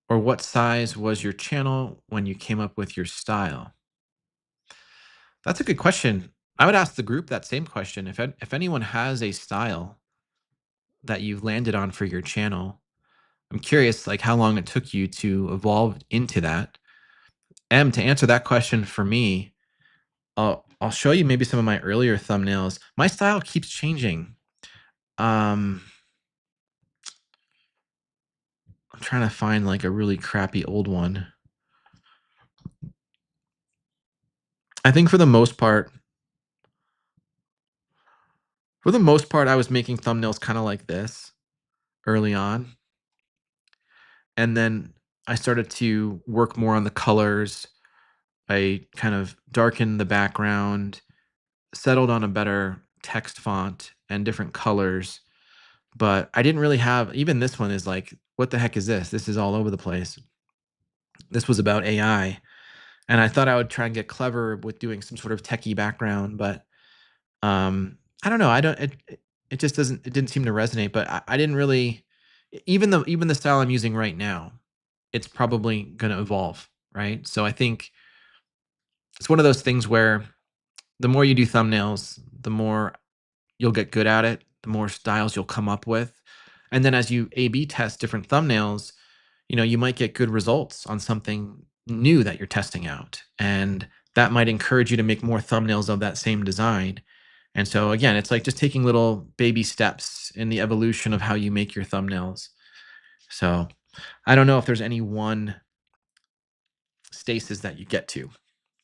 or what size was your channel when you came up with your style? That's a good question. I would ask the group that same question. If anyone has a style that you've landed on for your channel, I'm curious, like, how long it took you to evolve into that. To answer that question for me, I'll show you maybe some of my earlier thumbnails. My style keeps changing. Um, I'm trying to find like a really crappy old one. I think for the most part, I was making thumbnails kind of like this early on, and then I started to work more on the colors. I kind of darkened the background, settled on a better text font and different colors. But I didn't really have, even this one is like, what the heck is this? This is all over the place. This was about AI. And I thought I would try and get clever with doing some sort of techie background, but I don't know. I don't it just doesn't it didn't seem to resonate, but I didn't really even the style I'm using right now, it's probably gonna evolve, right? So I think it's one of those things where the more you do thumbnails, the more you'll get good at it, the more styles you'll come up with. And then as you A/B test different thumbnails, you might get good results on something new that you're testing out. And that might encourage you to make more thumbnails of that same design. And so again, it's like just taking little baby steps in the evolution of how you make your thumbnails. So I don't know if there's any one stasis that you get to,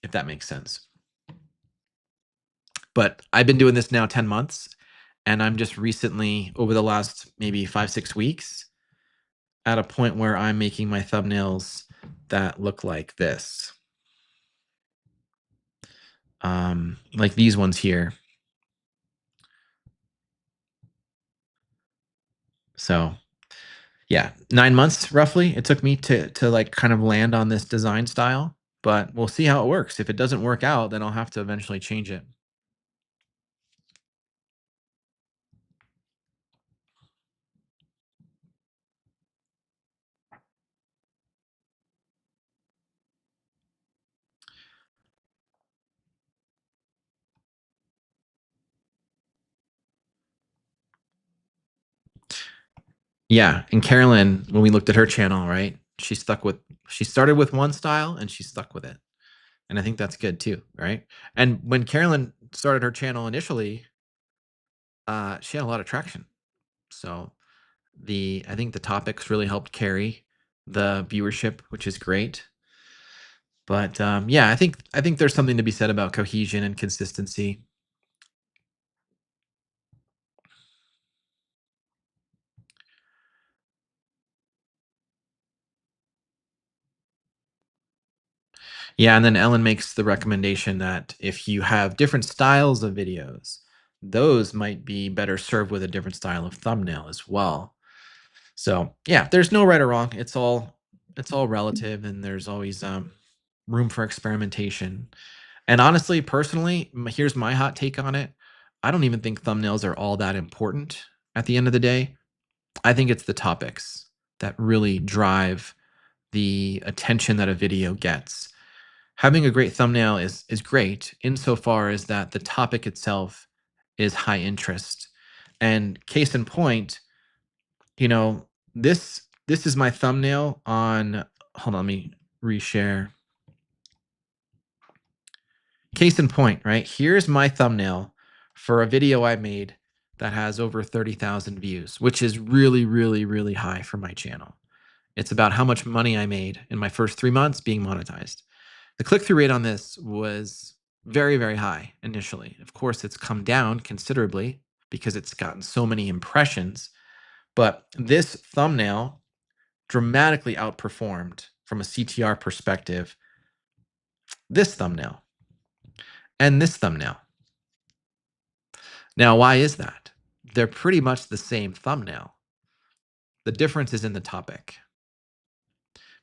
if that makes sense. But I've been doing this now 10 months, and I'm just recently, over the last maybe 5, 6 weeks, at a point where I'm making my thumbnails that look like this. Like these ones here. So yeah, 9 months roughly it took me to like kind of land on this design style, but we'll see how it works. If it doesn't work out, then I'll have to eventually change it. Yeah, and Carolyn, when we looked at her channel, right? She started with one style and she stuck with it. And I think that's good too, right? And when Carolyn started her channel initially, she had a lot of traction. So I think the topics really helped carry the viewership, which is great. But yeah, I think there's something to be said about cohesion and consistency. Yeah, and then Ellen makes the recommendation that if you have different styles of videos, those might be better served with a different style of thumbnail as well. So yeah, there's no right or wrong. It's all relative, and there's always room for experimentation. And honestly, personally, here's my hot take on it. I don't even think thumbnails are all that important at the end of the day. I think it's the topics that really drive the attention that a video gets. Having a great thumbnail is great insofar as that the topic itself is high interest. And case in point, you know, this is my thumbnail on, hold on, let me reshare. Case in point, right? Here's my thumbnail for a video I made that has over 30,000 views, which is really, really, really high for my channel. It's about how much money I made in my first 3 months being monetized. The click-through rate on this was very, very high initially. Of course, it's come down considerably because it's gotten so many impressions, but this thumbnail dramatically outperformed from a CTR perspective this thumbnail and this thumbnail. Now, why is that? They're pretty much the same thumbnail. The difference is in the topic.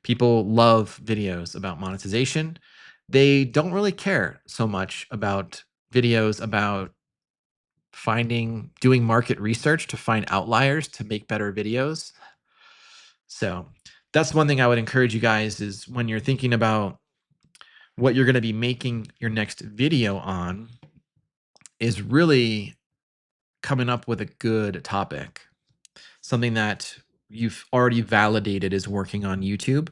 People love videos about monetization. They don't really care so much about videos about doing market research to find outliers to make better videos. So that's one thing I would encourage you guys is when you're thinking about what you're going to be making your next video on is really coming up with a good topic, something that you've already validated is working on YouTube.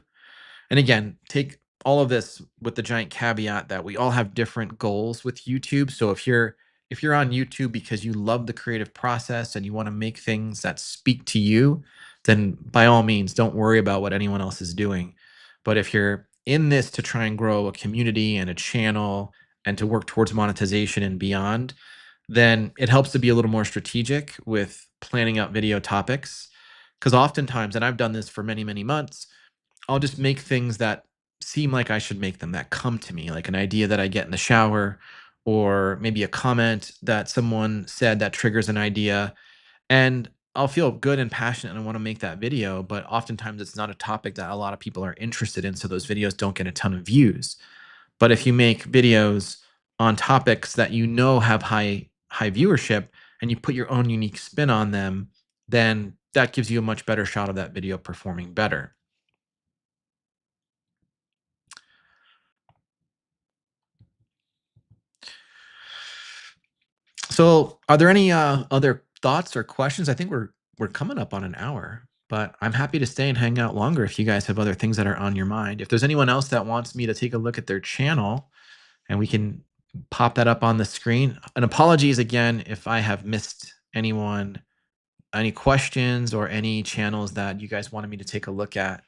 And again, take all of this with the giant caveat that we all have different goals with YouTube. So if you're on YouTube because you love the creative process and you want to make things that speak to you, then by all means don't worry about what anyone else is doing. But if you're in this to try and grow a community and a channel and to work towards monetization and beyond, then it helps to be a little more strategic with planning out video topics. Because oftentimes, and I've done this for many, many months, I'll just make things that seem like I should make them, that come to me, like an idea that I get in the shower, or maybe a comment that someone said that triggers an idea. And I'll feel good and passionate and I want to make that video, but oftentimes it's not a topic that a lot of people are interested in. So those videos don't get a ton of views. But if you make videos on topics that you know have high viewership and you put your own unique spin on them, then that gives you a much better shot of that video performing better. So, are there any other thoughts or questions? I think we're coming up on an hour, but I'm happy to stay and hang out longer if you guys have other things that are on your mind. If there's anyone else that wants me to take a look at their channel, and we can pop that up on the screen. And apologies again if I have missed anyone, any questions or any channels that you guys wanted me to take a look at.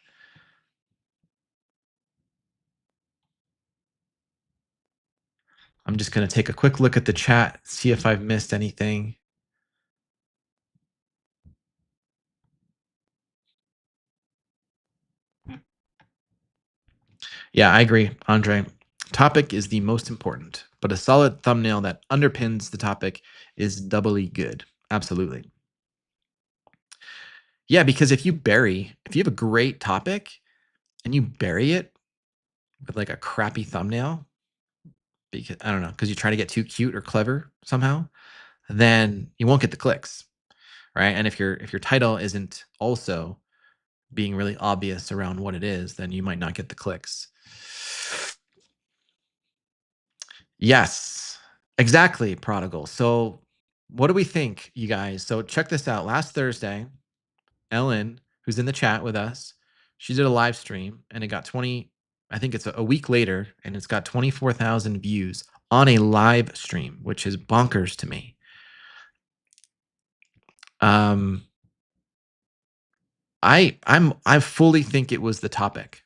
I'm just going to take a quick look at the chat, see if I've missed anything. Yeah, I agree, Andre. Topic is the most important, but a solid thumbnail that underpins the topic is doubly good. Absolutely. Yeah, because if you have a great topic and you bury it with like a crappy thumbnail, because I don't know, because you try to get too cute or clever somehow, then you won't get the clicks, right? And if your title isn't also being really obvious around what it is, then you might not get the clicks. Yes, exactly, prodigal. So, what do we think, you guys? So, check this out. Last Thursday, Ellen, who's in the chat with us, she did a live stream and it got 20, I think it's a week later, and it's got 24,000 views on a live stream, which is bonkers to me. Um, I fully think it was the topic.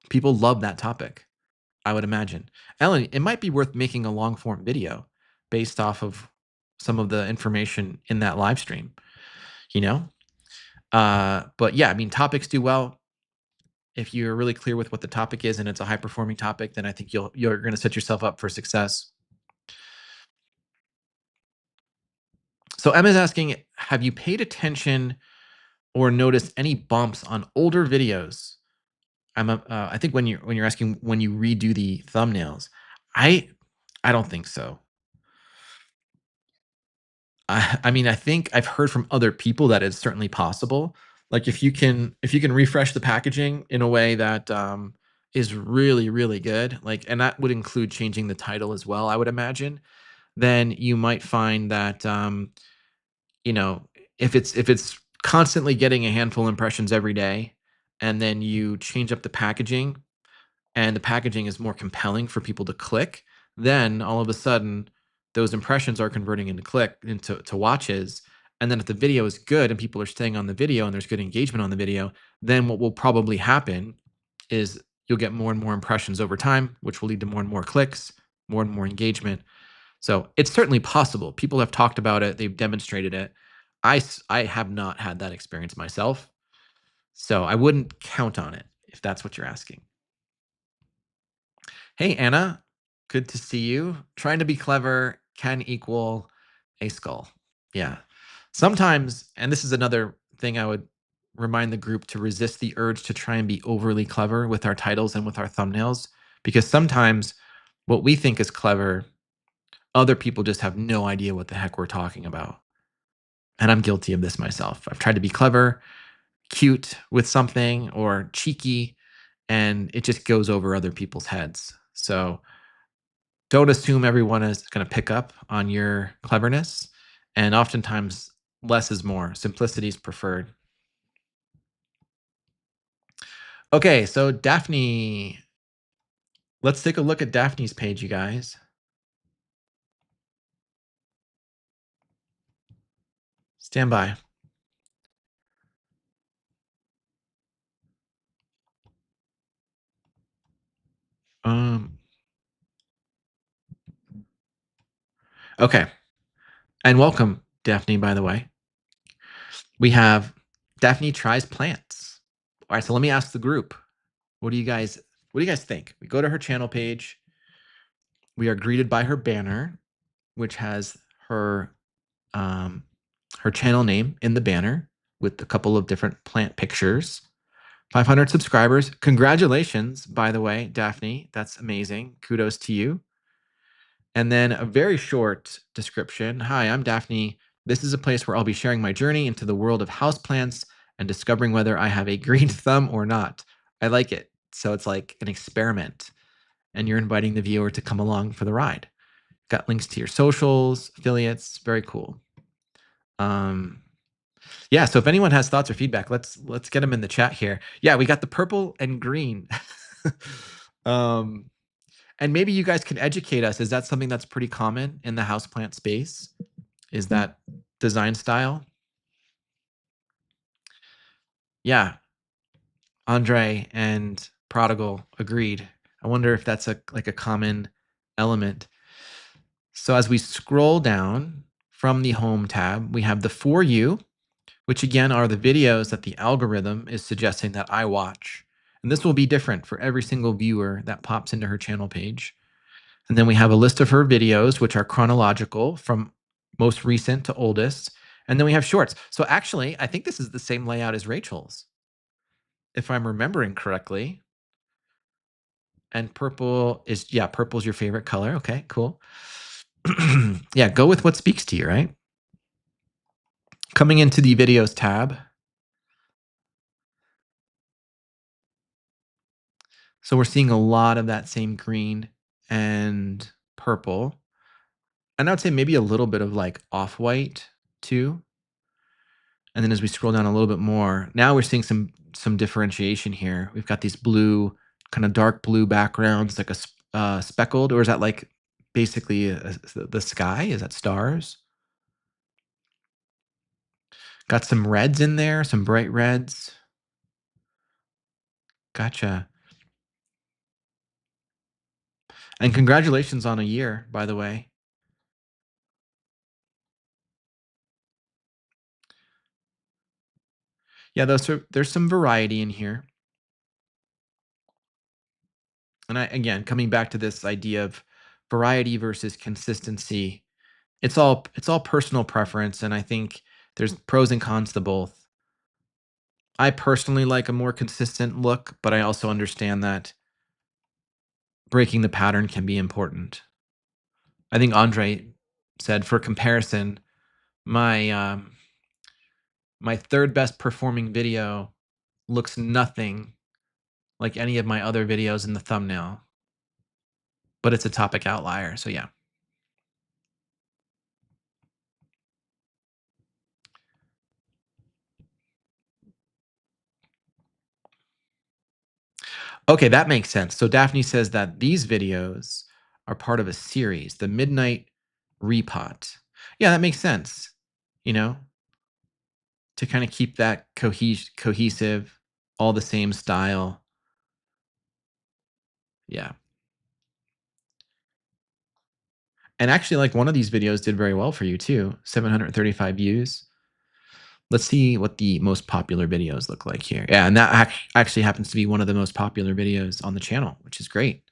People love that topic, I would imagine. Ellen, it might be worth making a long form video based off of some of the information in that live stream, you know? But yeah, I mean, topics do well. If you're really clear with what the topic is and it's a high performing topic, then I think you're going to set yourself up for success. So Emma's asking, have you paid attention or noticed any bumps on older videos? I think when you're asking when you redo the thumbnails, I I don't think so. I mean, I think I've heard from other people that it's certainly possible. Like if you can refresh the packaging in a way that is really really good, like, and that would include changing the title as well, I would imagine. Then you might find that you know, if it's constantly getting a handful of impressions every day, and then you change up the packaging and the packaging is more compelling for people to click, then all of a sudden those impressions are converting into watches. And then if the video is good and people are staying on the video and there's good engagement on the video, then what will probably happen is you'll get more and more impressions over time, which will lead to more and more clicks, more and more engagement. So it's certainly possible. People have talked about it, they've demonstrated it. I have not had that experience myself, so I wouldn't count on it if that's what you're asking. Hey, Anna. Good to see you. Trying to be clever can equal a skull. Yeah. Sometimes, and this is another thing I would remind the group to resist the urge to try and be overly clever with our titles and with our thumbnails, because sometimes what we think is clever, other people just have no idea what the heck we're talking about. And I'm guilty of this myself. I've tried to be clever, cute with something, or cheeky, and it just goes over other people's heads. So don't assume everyone is going to pick up on your cleverness. And oftentimes, less is more. Simplicity is preferred. Okay, so Daphne, let's take a look at Daphne's page, you guys. Stand by. Um, okay. And welcome, Daphne, by the way. We have Daphne tries plants. All right, so let me ask the group. What do you guys think? We go to her channel page. We are greeted by her banner, which has her um, her channel name in the banner with a couple of different plant pictures. 500 subscribers. Congratulations, by the way, Daphne. That's amazing. Kudos to you. And then a very short description. Hi, I'm Daphne. This is a place where I'll be sharing my journey into the world of houseplants and discovering whether I have a green thumb or not. I like it. So it's like an experiment, and you're inviting the viewer to come along for the ride. Got links to your socials, affiliates. Very cool. Um, yeah. So if anyone has thoughts or feedback, let's get them in the chat here. Yeah, we got the purple and green. um, and maybe you guys can educate us. Is that something that's pretty common in the houseplant space? Is that design style? Yeah, Andre and Prodigal agreed. I wonder if that's like a common element. So as we scroll down from the home tab, we have the For You, which again are the videos that the algorithm is suggesting that I watch. And this will be different for every single viewer that pops into her channel page. And then we have a list of her videos, which are chronological from most recent to oldest. And then we have shorts. So actually, I think this is the same layout as Rachel's, if I'm remembering correctly. And purple is, yeah, purple is your favorite color. Okay, cool. Yeah, go with what speaks to you, right? Coming into the videos tab. So we're seeing a lot of that same green and purple. And I would say maybe a little bit of like off-white too. And then as we scroll down a little bit more, now we're seeing some differentiation here. We've got these blue, kind of dark blue backgrounds, like a speckled, or is that like basically the sky? Is that stars? Got some reds in there, some bright reds. Gotcha. And congratulations on a year, by the way. Yeah, there's some variety in here. And again, coming back to this idea of variety versus consistency, it's all personal preference, and I think there's pros and cons to both. I personally like a more consistent look, but I also understand that breaking the pattern can be important. I think Andre said, for comparison, my my third best performing video looks nothing like any of my other videos in the thumbnail, but it's a topic outlier. So yeah. Okay, that makes sense. So Daphne says that these videos are part of a series, the Midnight Repot. Yeah, that makes sense. You know, to kind of keep that cohesive, all the same style. Yeah. And actually, like one of these videos did very well for you too. 735 views. Let's see what the most popular videos look like here. Yeah, and that actually happens to be one of the most popular videos on the channel, which is great.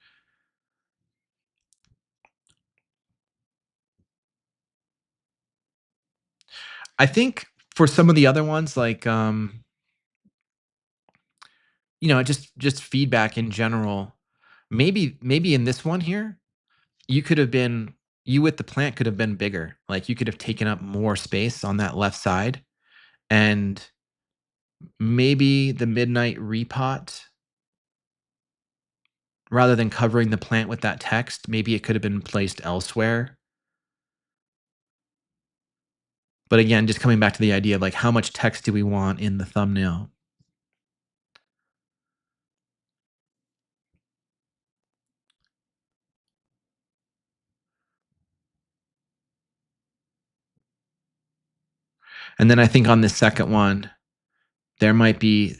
I think for some of the other ones, like just feedback in general. Maybe in this one here, you could have been you with the plant could have been bigger. Like you could have taken up more space on that left side, and maybe the midnight repot rather than covering the plant with that text, maybe it could have been placed elsewhere. But again, just coming back to the idea of like how much text do we want in the thumbnail? And then I think on the second one, there might be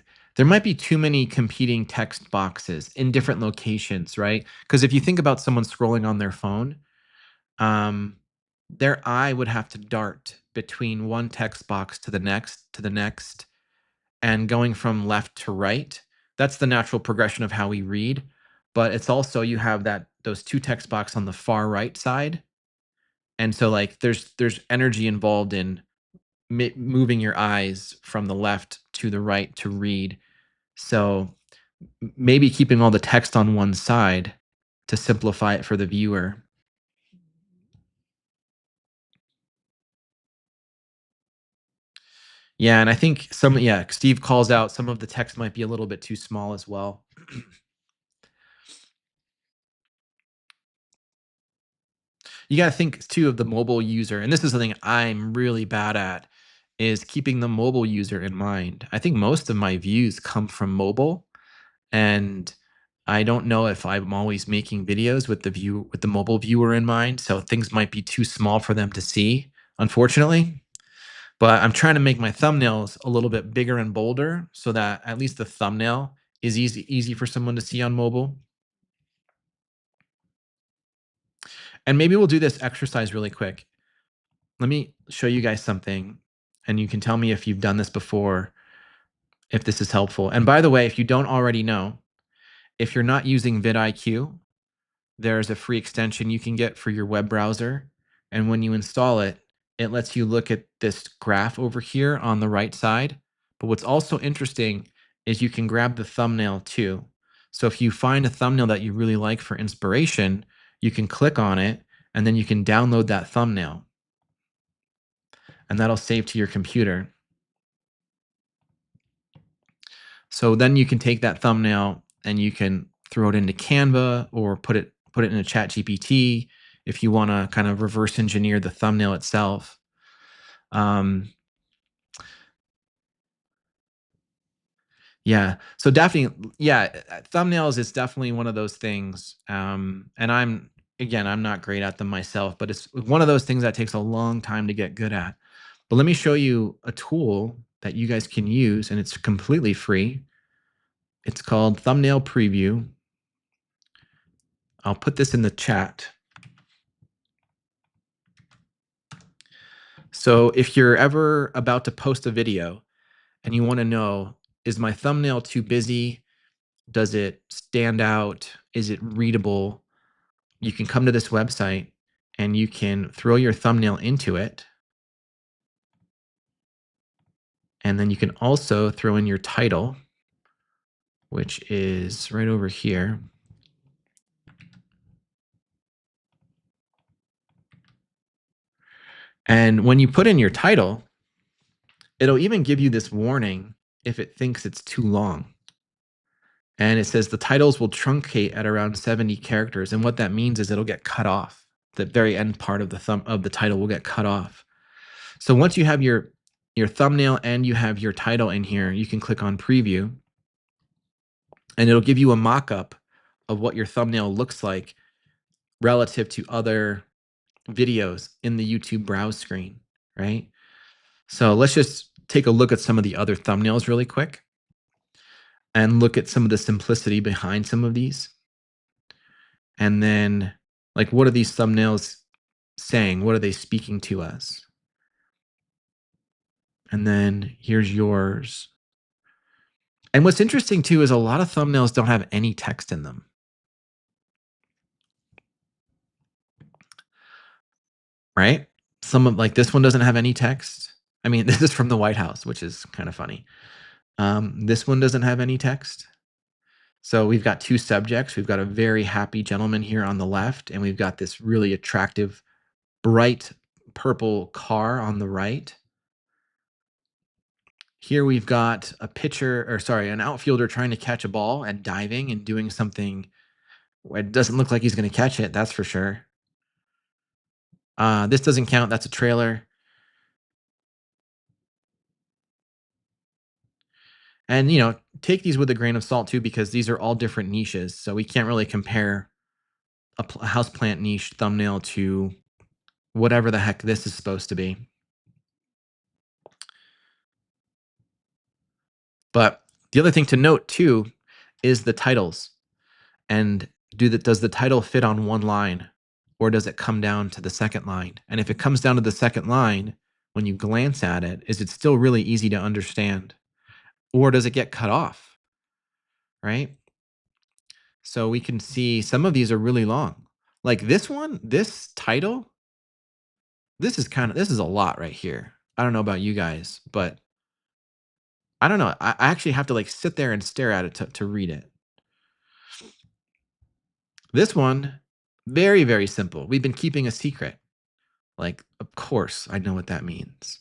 too many competing text boxes in different locations, right? Because if you think about someone scrolling on their phone, um, their eye would have to dart between one text box to the next, and going from left to right. That's the natural progression of how we read. But it's also you have those two text box on the far right side, and so like there's energy involved in moving your eyes from the left to the right to read. So maybe keeping all the text on one side to simplify it for the viewer. Yeah, and I think Steve calls out some of the text might be a little bit too small as well. You got to think too of the mobile user, and this is something I'm really bad at, is keeping the mobile user in mind. I think most of my views come from mobile, and I don't know if I'm always making videos with the mobile viewer in mind, so things might be too small for them to see, unfortunately. But I'm trying to make my thumbnails a little bit bigger and bolder so that at least the thumbnail is easy for someone to see on mobile. And maybe we'll do this exercise really quick. Let me show you guys something, and you can tell me if you've done this before, if this is helpful. And by the way, if you don't already know, if you're not using vidIQ, there's a free extension you can get for your web browser. And when you install it, it lets you look at this graph over here on the right side. But what's also interesting is you can grab the thumbnail too. So if you find a thumbnail that you really like for inspiration, you can click on it and then you can download that thumbnail, and that'll save to your computer. So then you can take that thumbnail and you can throw it into Canva or put it in a chat GPT if you want to kind of reverse engineer the thumbnail itself. Um, yeah. So definitely, yeah, thumbnails is definitely one of those things. And I'm not great at them myself, but it's one of those things that takes a long time to get good at. But let me show you a tool that you guys can use, and it's completely free. It's called Thumbnail Preview. I'll put this in the chat. So if you're ever about to post a video and you want to know, is my thumbnail too busy? Does it stand out? Is it readable? You can come to this website and you can throw your thumbnail into it. And then you can also throw in your title, which is right over here. And when you put in your title, it'll even give you this warning if it thinks it's too long. And it says the titles will truncate at around 70 characters. And what that means is it'll get cut off. The very end part of the title will get cut off. So once you have your thumbnail and you have your title in here, you can click on preview and it'll give you a mock-up of what your thumbnail looks like relative to other videos in the YouTube browse screen, right? So let's just take a look at some of the other thumbnails really quick and look at some of the simplicity behind some of these. And then, like, what are these thumbnails saying? What are they speaking to us? And then here's yours. And what's interesting too is a lot of thumbnails don't have any text in them, right? Some of like this one doesn't have any text. I mean, this is from the White House, which is kind of funny. This one doesn't have any text. So we've got two subjects. We've got a very happy gentleman here on the left, and we've got this really attractive, bright purple car on the right. Here we've got an outfielder trying to catch a ball and diving and doing something It doesn't look like he's going to catch it, that's for sure. This doesn't count. That's a trailer. And, take these with a grain of salt too, because these are all different niches. So we can't really compare a houseplant niche thumbnail to whatever the heck this is supposed to be. But the other thing to note too is the titles. And does the title fit on one line, or does it come down to the second line? And if it comes down to the second line, when you glance at it, is it still really easy to understand? Or does it get cut off? Right? So we can see some of these are really long. Like this one, this title, this is a lot right here. I don't know about you guys, but I don't know. I actually have to like sit there and stare at it to read it. This one, very, very simple. We've been keeping a secret. Like, of course, I know what that means.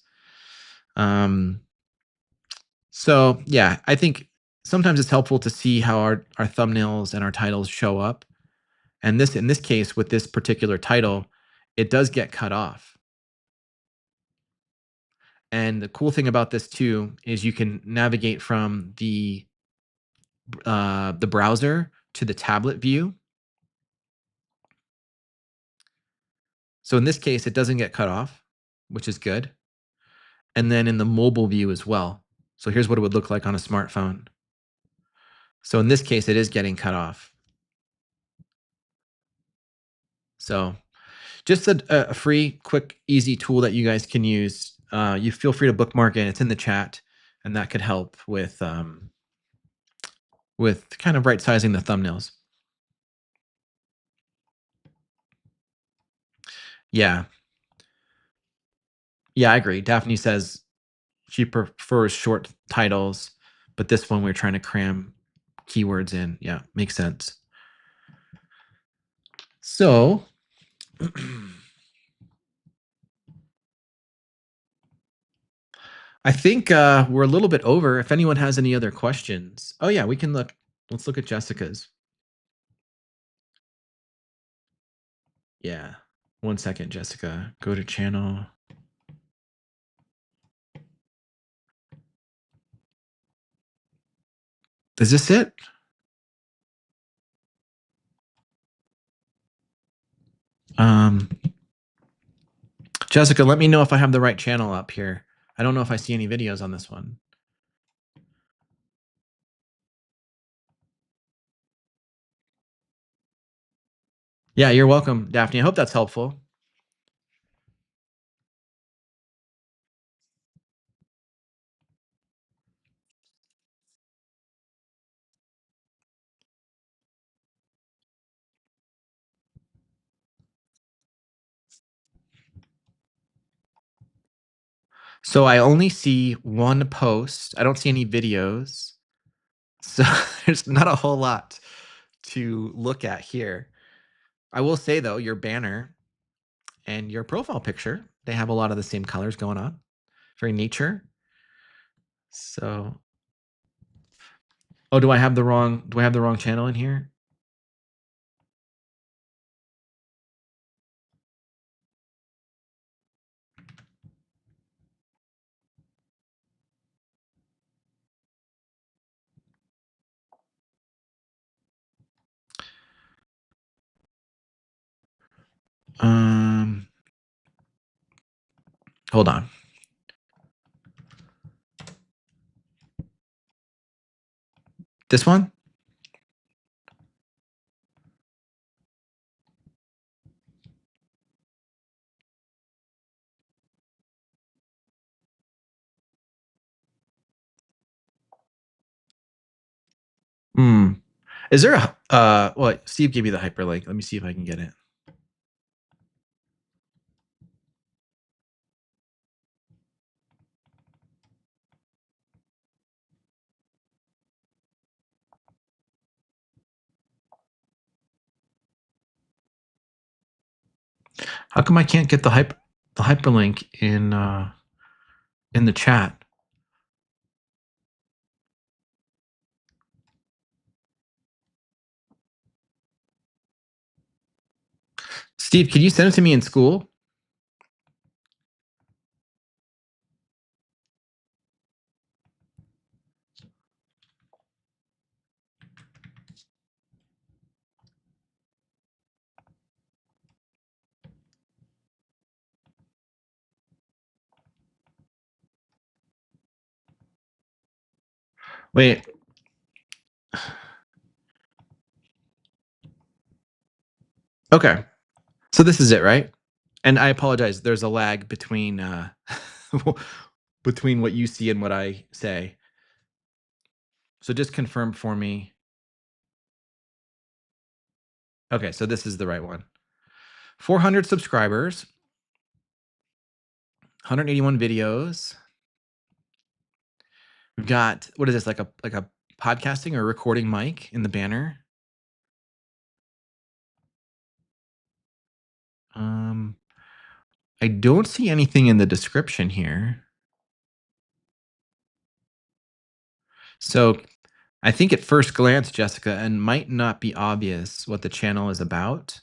So yeah, I think sometimes it's helpful to see how our thumbnails and our titles show up. And in this case, with this particular title, it does get cut off. And the cool thing about this too is you can navigate from the browser to the tablet view. So in this case, it doesn't get cut off, which is good. And then in the mobile view as well. So here's what it would look like on a smartphone. So in this case, it is getting cut off. So just a free, quick, easy tool that you guys can use. You feel free to bookmark it. It's in the chat, and that could help with kind of right sizing the thumbnails. Yeah. Yeah, I agree. Daphne says she prefers short titles, but this one we're trying to cram keywords in. Yeah, makes sense. So I think we're a little bit over. If anyone has any other questions. Oh yeah, we can look. Let's look at Jessica's. Yeah. 1 second, Jessica. Go to channel. Is this it? Jessica, let me know if I have the right channel up here. I don't know if I see any videos on this one. Yeah, you're welcome, Daphne. I hope that's helpful. So I only see one post. I don't see any videos. So there's not a whole lot to look at here. I will say though, your banner and your profile picture, they have a lot of the same colors going on. Very nature. So, oh, do I have the wrong channel in here? Hold on. This one? Hmm. Is there a well, Steve gave me the hyperlink. Let me see if I can get it. How come I can't get the hyperlink in the chat? Steve, could you send it to me in school? Wait. Okay. So this is it, right? And I apologize. There's a lag between between what you see and what I say. So just confirm for me. Okay, so this is the right one. 400 subscribers, 181 videos. We've got, what is this, like a podcasting or recording mic in the banner? Um, I don't see anything in the description here. So I think at first glance, Jessica, and might not be obvious what the channel is about.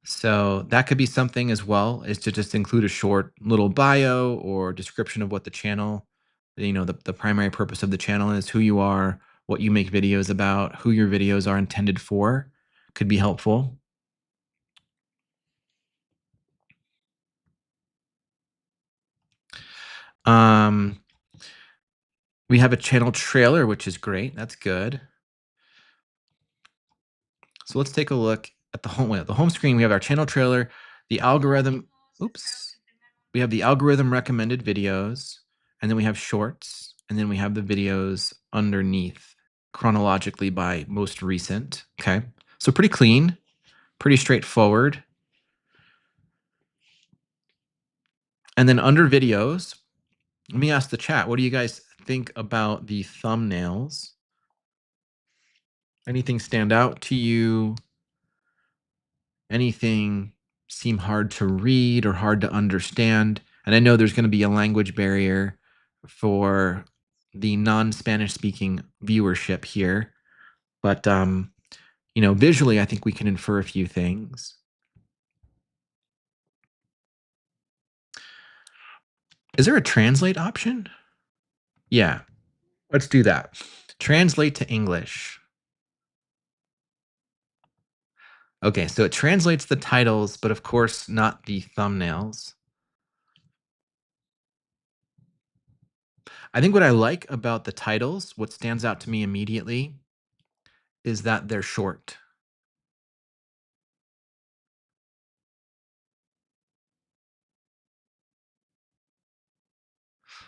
So that could be something as well, is to just include a short little bio or description of what the channel, the primary purpose of the channel is, who you are, what you make videos about, who your videos are intended for, could be helpful. Um, we have a channel trailer, which is great. That's good. So let's take a look at the home screen. We have our channel trailer, the algorithm. Oops. We have the algorithm recommended videos, and then we have shorts, and then we have the videos underneath chronologically by most recent. Okay. So pretty clean, pretty straightforward. And then under videos, let me ask the chat, what do you guys think about the thumbnails? Anything stand out to you? Anything seem hard to read or hard to understand? And I know there's going to be a language barrier for the non-Spanish speaking viewership here, but visually I think we can infer a few things. Is there a translate option? Yeah, let's do that. Translate to English. Okay, so it translates the titles, but of course not the thumbnails. I think what I like about the titles, what stands out to me immediately, is that they're short.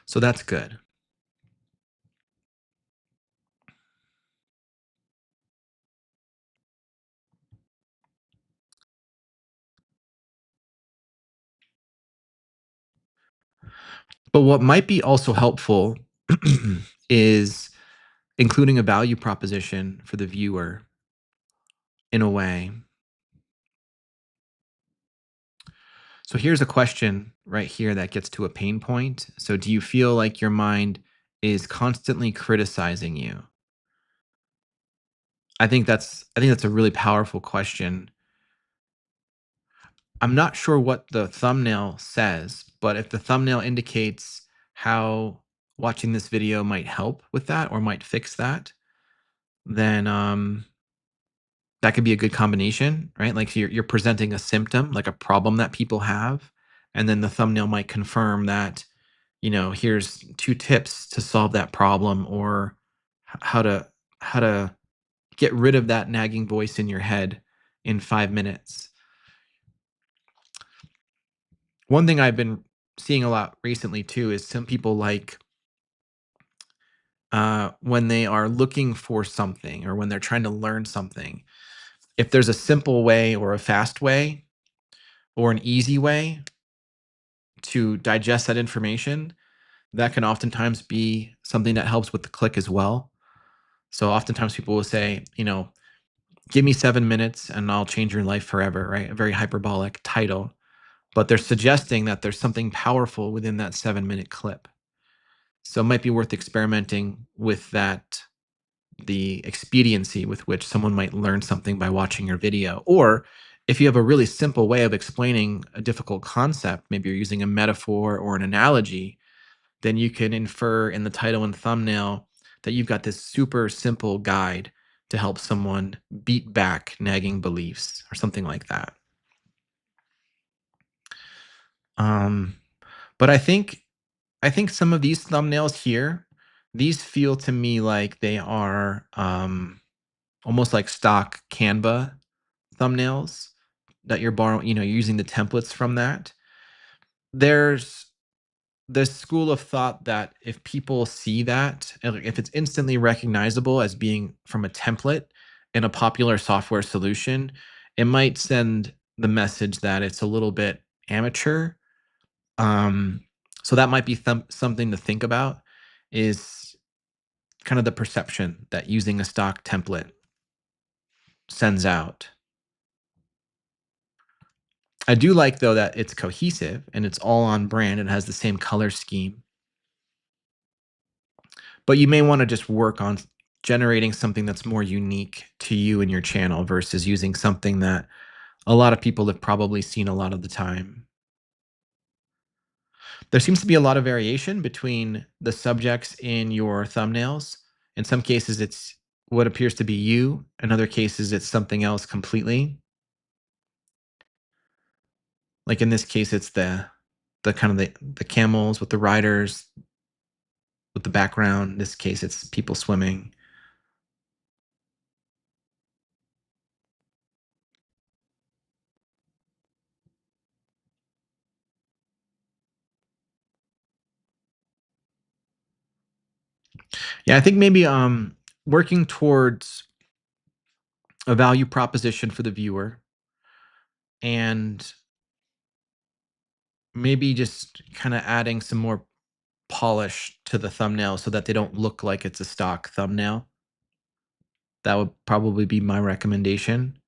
So that's good. But what might be also helpful is including a value proposition for the viewer in a way. So here's a question right here that gets to a pain point. So do you feel like your mind is constantly criticizing you? I think that's a really powerful question. I'm not sure what the thumbnail says, but if the thumbnail indicates how watching this video might help with that or might fix that, then that could be a good combination, right? Like you're presenting a symptom, like a problem that people have, and then the thumbnail might confirm that, here's 2 tips to solve that problem, or how to get rid of that nagging voice in your head in 5 minutes. One thing I've been seeing a lot recently too is some people like when they are looking for something or when they're trying to learn something, if there's a simple way or a fast way or an easy way to digest that information, that can oftentimes be something that helps with the click as well. So oftentimes people will say, give me 7 minutes and I'll change your life forever, right? A very hyperbolic title, but they're suggesting that there's something powerful within that 7-minute clip. So it might be worth experimenting with that, the expediency with which someone might learn something by watching your video. Or if you have a really simple way of explaining a difficult concept, maybe you're using a metaphor or an analogy, then you can infer in the title and thumbnail that you've got this super simple guide to help someone beat back nagging beliefs or something like that. Um, but I think some of these thumbnails here, these feel to me like they are almost like stock Canva thumbnails that you're borrowing, you're using the templates from that. There's this school of thought that if people see that, and like, if it's instantly recognizable as being from a template in a popular software solution, it might send the message that it's a little bit amateur. Um, so that might be something to think about is kind of the perception that using a stock template sends out. I do like though that it's cohesive and it's all on brand and has the same color scheme. But you may want to just work on generating something that's more unique to you and your channel versus using something that a lot of people have probably seen a lot of the time. There seems to be a lot of variation between the subjects in your thumbnails. In some cases, it's what appears to be you. In other cases, it's something else completely. Like in this case, it's the kind of the camels with the riders with the background. In this case, it's people swimming. Yeah, I think maybe working towards a value proposition for the viewer and maybe just kind of adding some more polish to the thumbnail so that they don't look like it's a stock thumbnail. That would probably be my recommendation.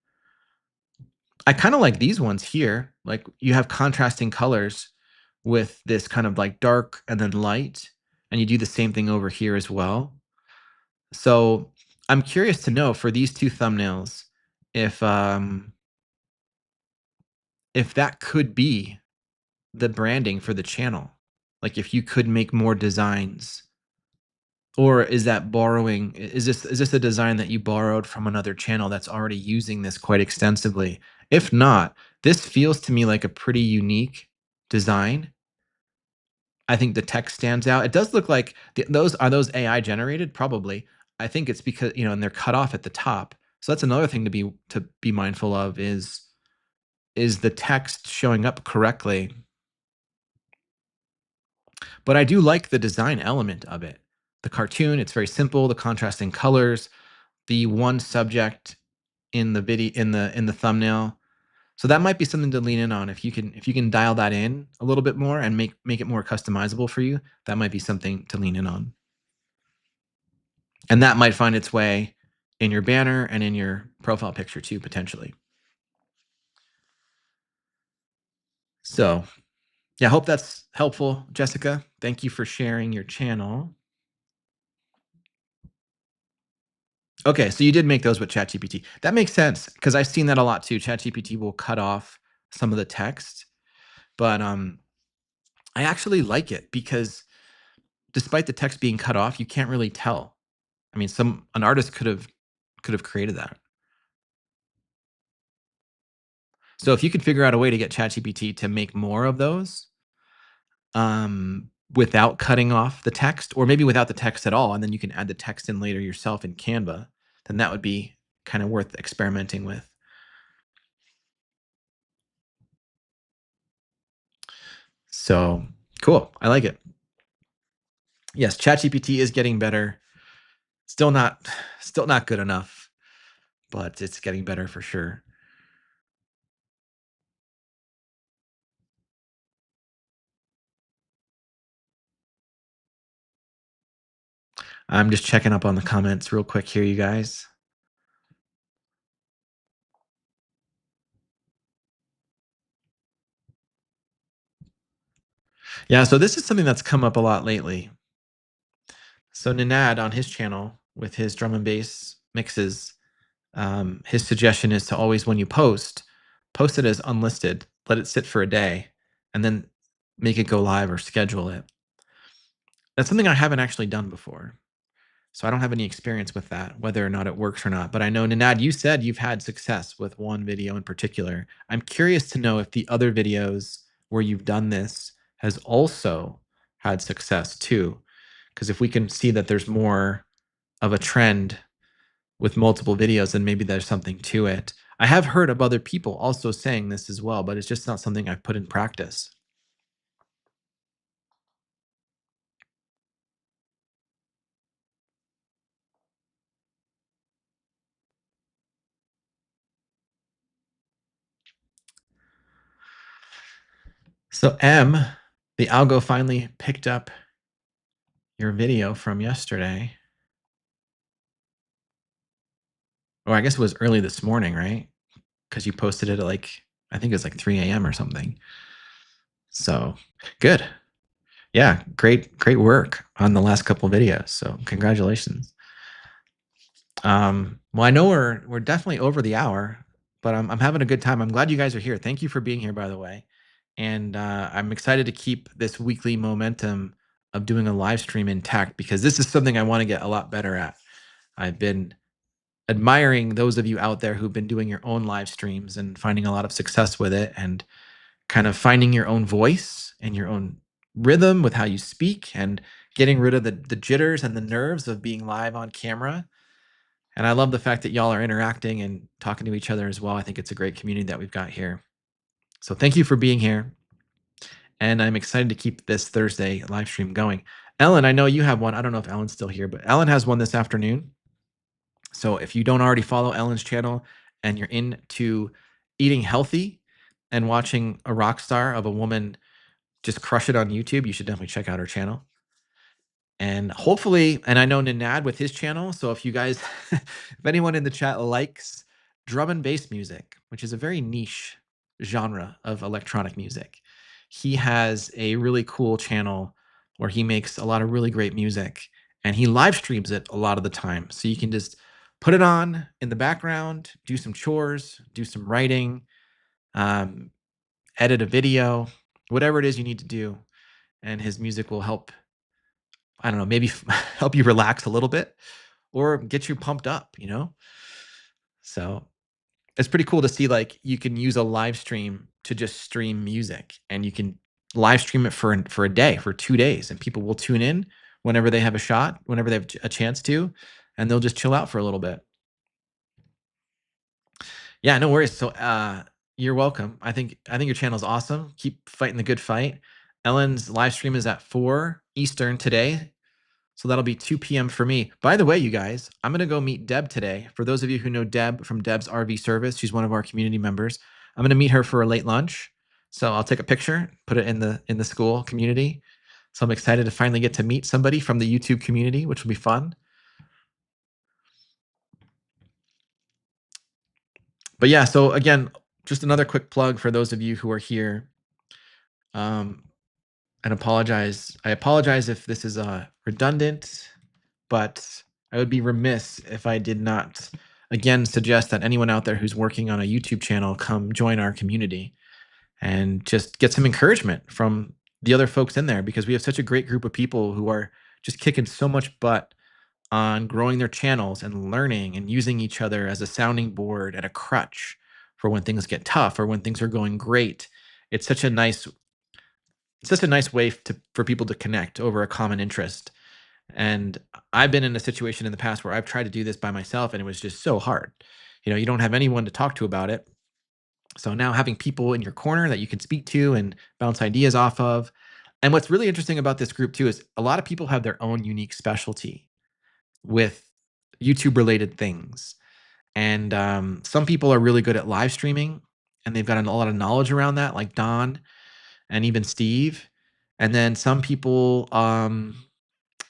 I kind of like these ones here. Like you have contrasting colors with this kind of like dark and then light, and you do the same thing over here as well. So I'm curious to know for these two thumbnails if if that could be the branding for the channel. Like if you could make more designs, or is that borrowing, is this a design that you borrowed from another channel that's already using this quite extensively? If not, this feels to me like a pretty unique design. I think the text stands out. It does look like those AI generated? Probably. I think it's because, and they're cut off at the top. So that's another thing to be mindful of is the text showing up correctly. But I do like the design element of it. The cartoon, it's very simple, the contrasting colors, the one subject in the video in the thumbnail. So that might be something to lean in on. If you can dial that in a little bit more and make it more customizable for you, that might be something to lean in on. And that might find its way in your banner and in your profile picture too, potentially. So yeah, I hope that's helpful, Jessica. Thank you for sharing your channel. Okay, so you did make those with ChatGPT. That makes sense because I've seen that a lot too. ChatGPT will cut off some of the text, but I actually like it because despite the text being cut off, you can't really tell. I mean, an artist could have created that. So if you could figure out a way to get ChatGPT to make more of those, without cutting off the text, or maybe without the text at all, and then you can add the text in later yourself in Canva, then that would be kind of worth experimenting with. So cool. I like it. Yes, ChatGPT is getting better. Still not still not good enough, but it's getting better for sure. I'm just checking up on the comments real quick here, you guys. Yeah, so this is something that's come up a lot lately. So Ninad on his channel with his drum and bass mixes, his suggestion is to always, when you post, post it as unlisted, let it sit for a day, and then make it go live or schedule it. That's something I haven't actually done before. So I don't have any experience with that, whether or not it works or not. But I know, Ninad, you said you've had success with one video in particular. I'm curious to know if the other videos where you've done this has also had success too. Because if we can see that there's more of a trend with multiple videos, then maybe there's something to it. I have heard of other people also saying this as well, but it's just not something I've put in practice. So M, the algo finally picked up your video from yesterday. Or I guess it was early this morning, right? Because you posted it at I think it was like 3 a.m. or something. So good. Yeah, great work on the last couple videos. So congratulations. Well, I know we're definitely over the hour, but I'm having a good time. I'm glad you guys are here. Thank you for being here, by the way. And I'm excited to keep this weekly momentum of doing a live stream intact because this is something I want to get a lot better at. I've been admiring those of you out there who've been doing your own live streams and finding a lot of success with it and kind of finding your own voice and your own rhythm with how you speak and getting rid of the jitters and the nerves of being live on camera. And I love the fact that y'all are interacting and talking to each other as well. I think it's a great community that we've got here. So thank you for being here. And I'm excited to keep this Thursday live stream going. Ellen, I know you have one. I don't know if Ellen's still here, but Ellen has one this afternoon. So if you don't already follow Ellen's channel and you're into eating healthy and watching a rock star of a woman just crush it on YouTube, you should definitely check out her channel. And hopefully, and I know Ninad with his channel. So if you guys, if anyone in the chat likes drum and bass music, which is a very niche genre of electronic music, he has a really cool channel where he makes a lot of really great music and he live streams it a lot of the time. So you can just put it on in the background, do some chores, do some writing, um, edit a video, whatever it is you need to do. And his music will help, I don't know, maybe help you relax a little bit or get you pumped up, you know? So it's pretty cool to see you can use a live stream to just stream music and you can live stream it for a day, for 2 days, and people will tune in whenever they have a shot, whenever they have a chance to, and they'll just chill out for a little bit. Yeah, no worries. So you're welcome. I think your channel is awesome. Keep fighting the good fight. Ellen's live stream is at 4 Eastern today. So that'll be 2 p.m. for me. By the way, you guys, I'm going to go meet Deb today. For those of you who know Deb from Deb's RV Service, she's one of our community members. I'm going to meet her for a late lunch. So I'll take a picture, put it in the school community. So I'm excited to finally get to meet somebody from the YouTube community, which will be fun. But yeah, so again, just another quick plug for those of you who are here. And apologize. I apologize if this is redundant, but I would be remiss if I did not again suggest that anyone out there who's working on a YouTube channel come join our community and just get some encouragement from the other folks in there because we have such a great group of people who are just kicking so much butt on growing their channels and learning and using each other as a sounding board and a crutch for when things get tough or when things are going great. It's such a nice way for people to connect over a common interest. And I've been in a situation in the past where I've tried to do this by myself and it was just so hard. You don't have anyone to talk to about it. So now having people in your corner that you can speak to and bounce ideas off of. And what's really interesting about this group too is a lot of people have their own unique specialty with YouTube related things. And some people are really good at live streaming and they've got a lot of knowledge around that, like Don and even Steve. And then some people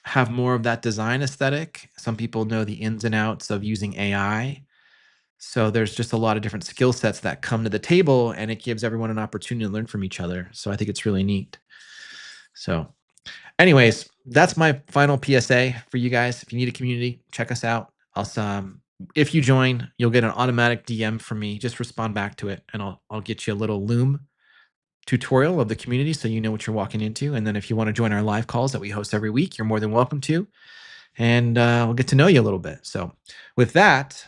have more of that design aesthetic. Some people know the ins and outs of using AI. So there's just a lot of different skill sets that come to the table and it gives everyone an opportunity to learn from each other. So I think it's really neat. So anyways, that's my final PSA for you guys. If you need a community, check us out. If you join, you'll get an automatic DM from me. Just respond back to it, and I'll get you a little Loom tutorial of the community so you know what you're walking into. And then if you want to join our live calls that we host every week, you're more than welcome to. And we'll get to know you a little bit. So with that,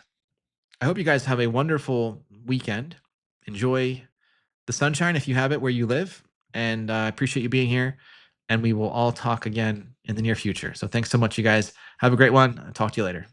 I hope you guys have a wonderful weekend. Enjoy the sunshine if you have it where you live. And I appreciate you being here. And we will all talk again in the near future. So thanks so much, you guys. Have a great one. I'll talk to you later.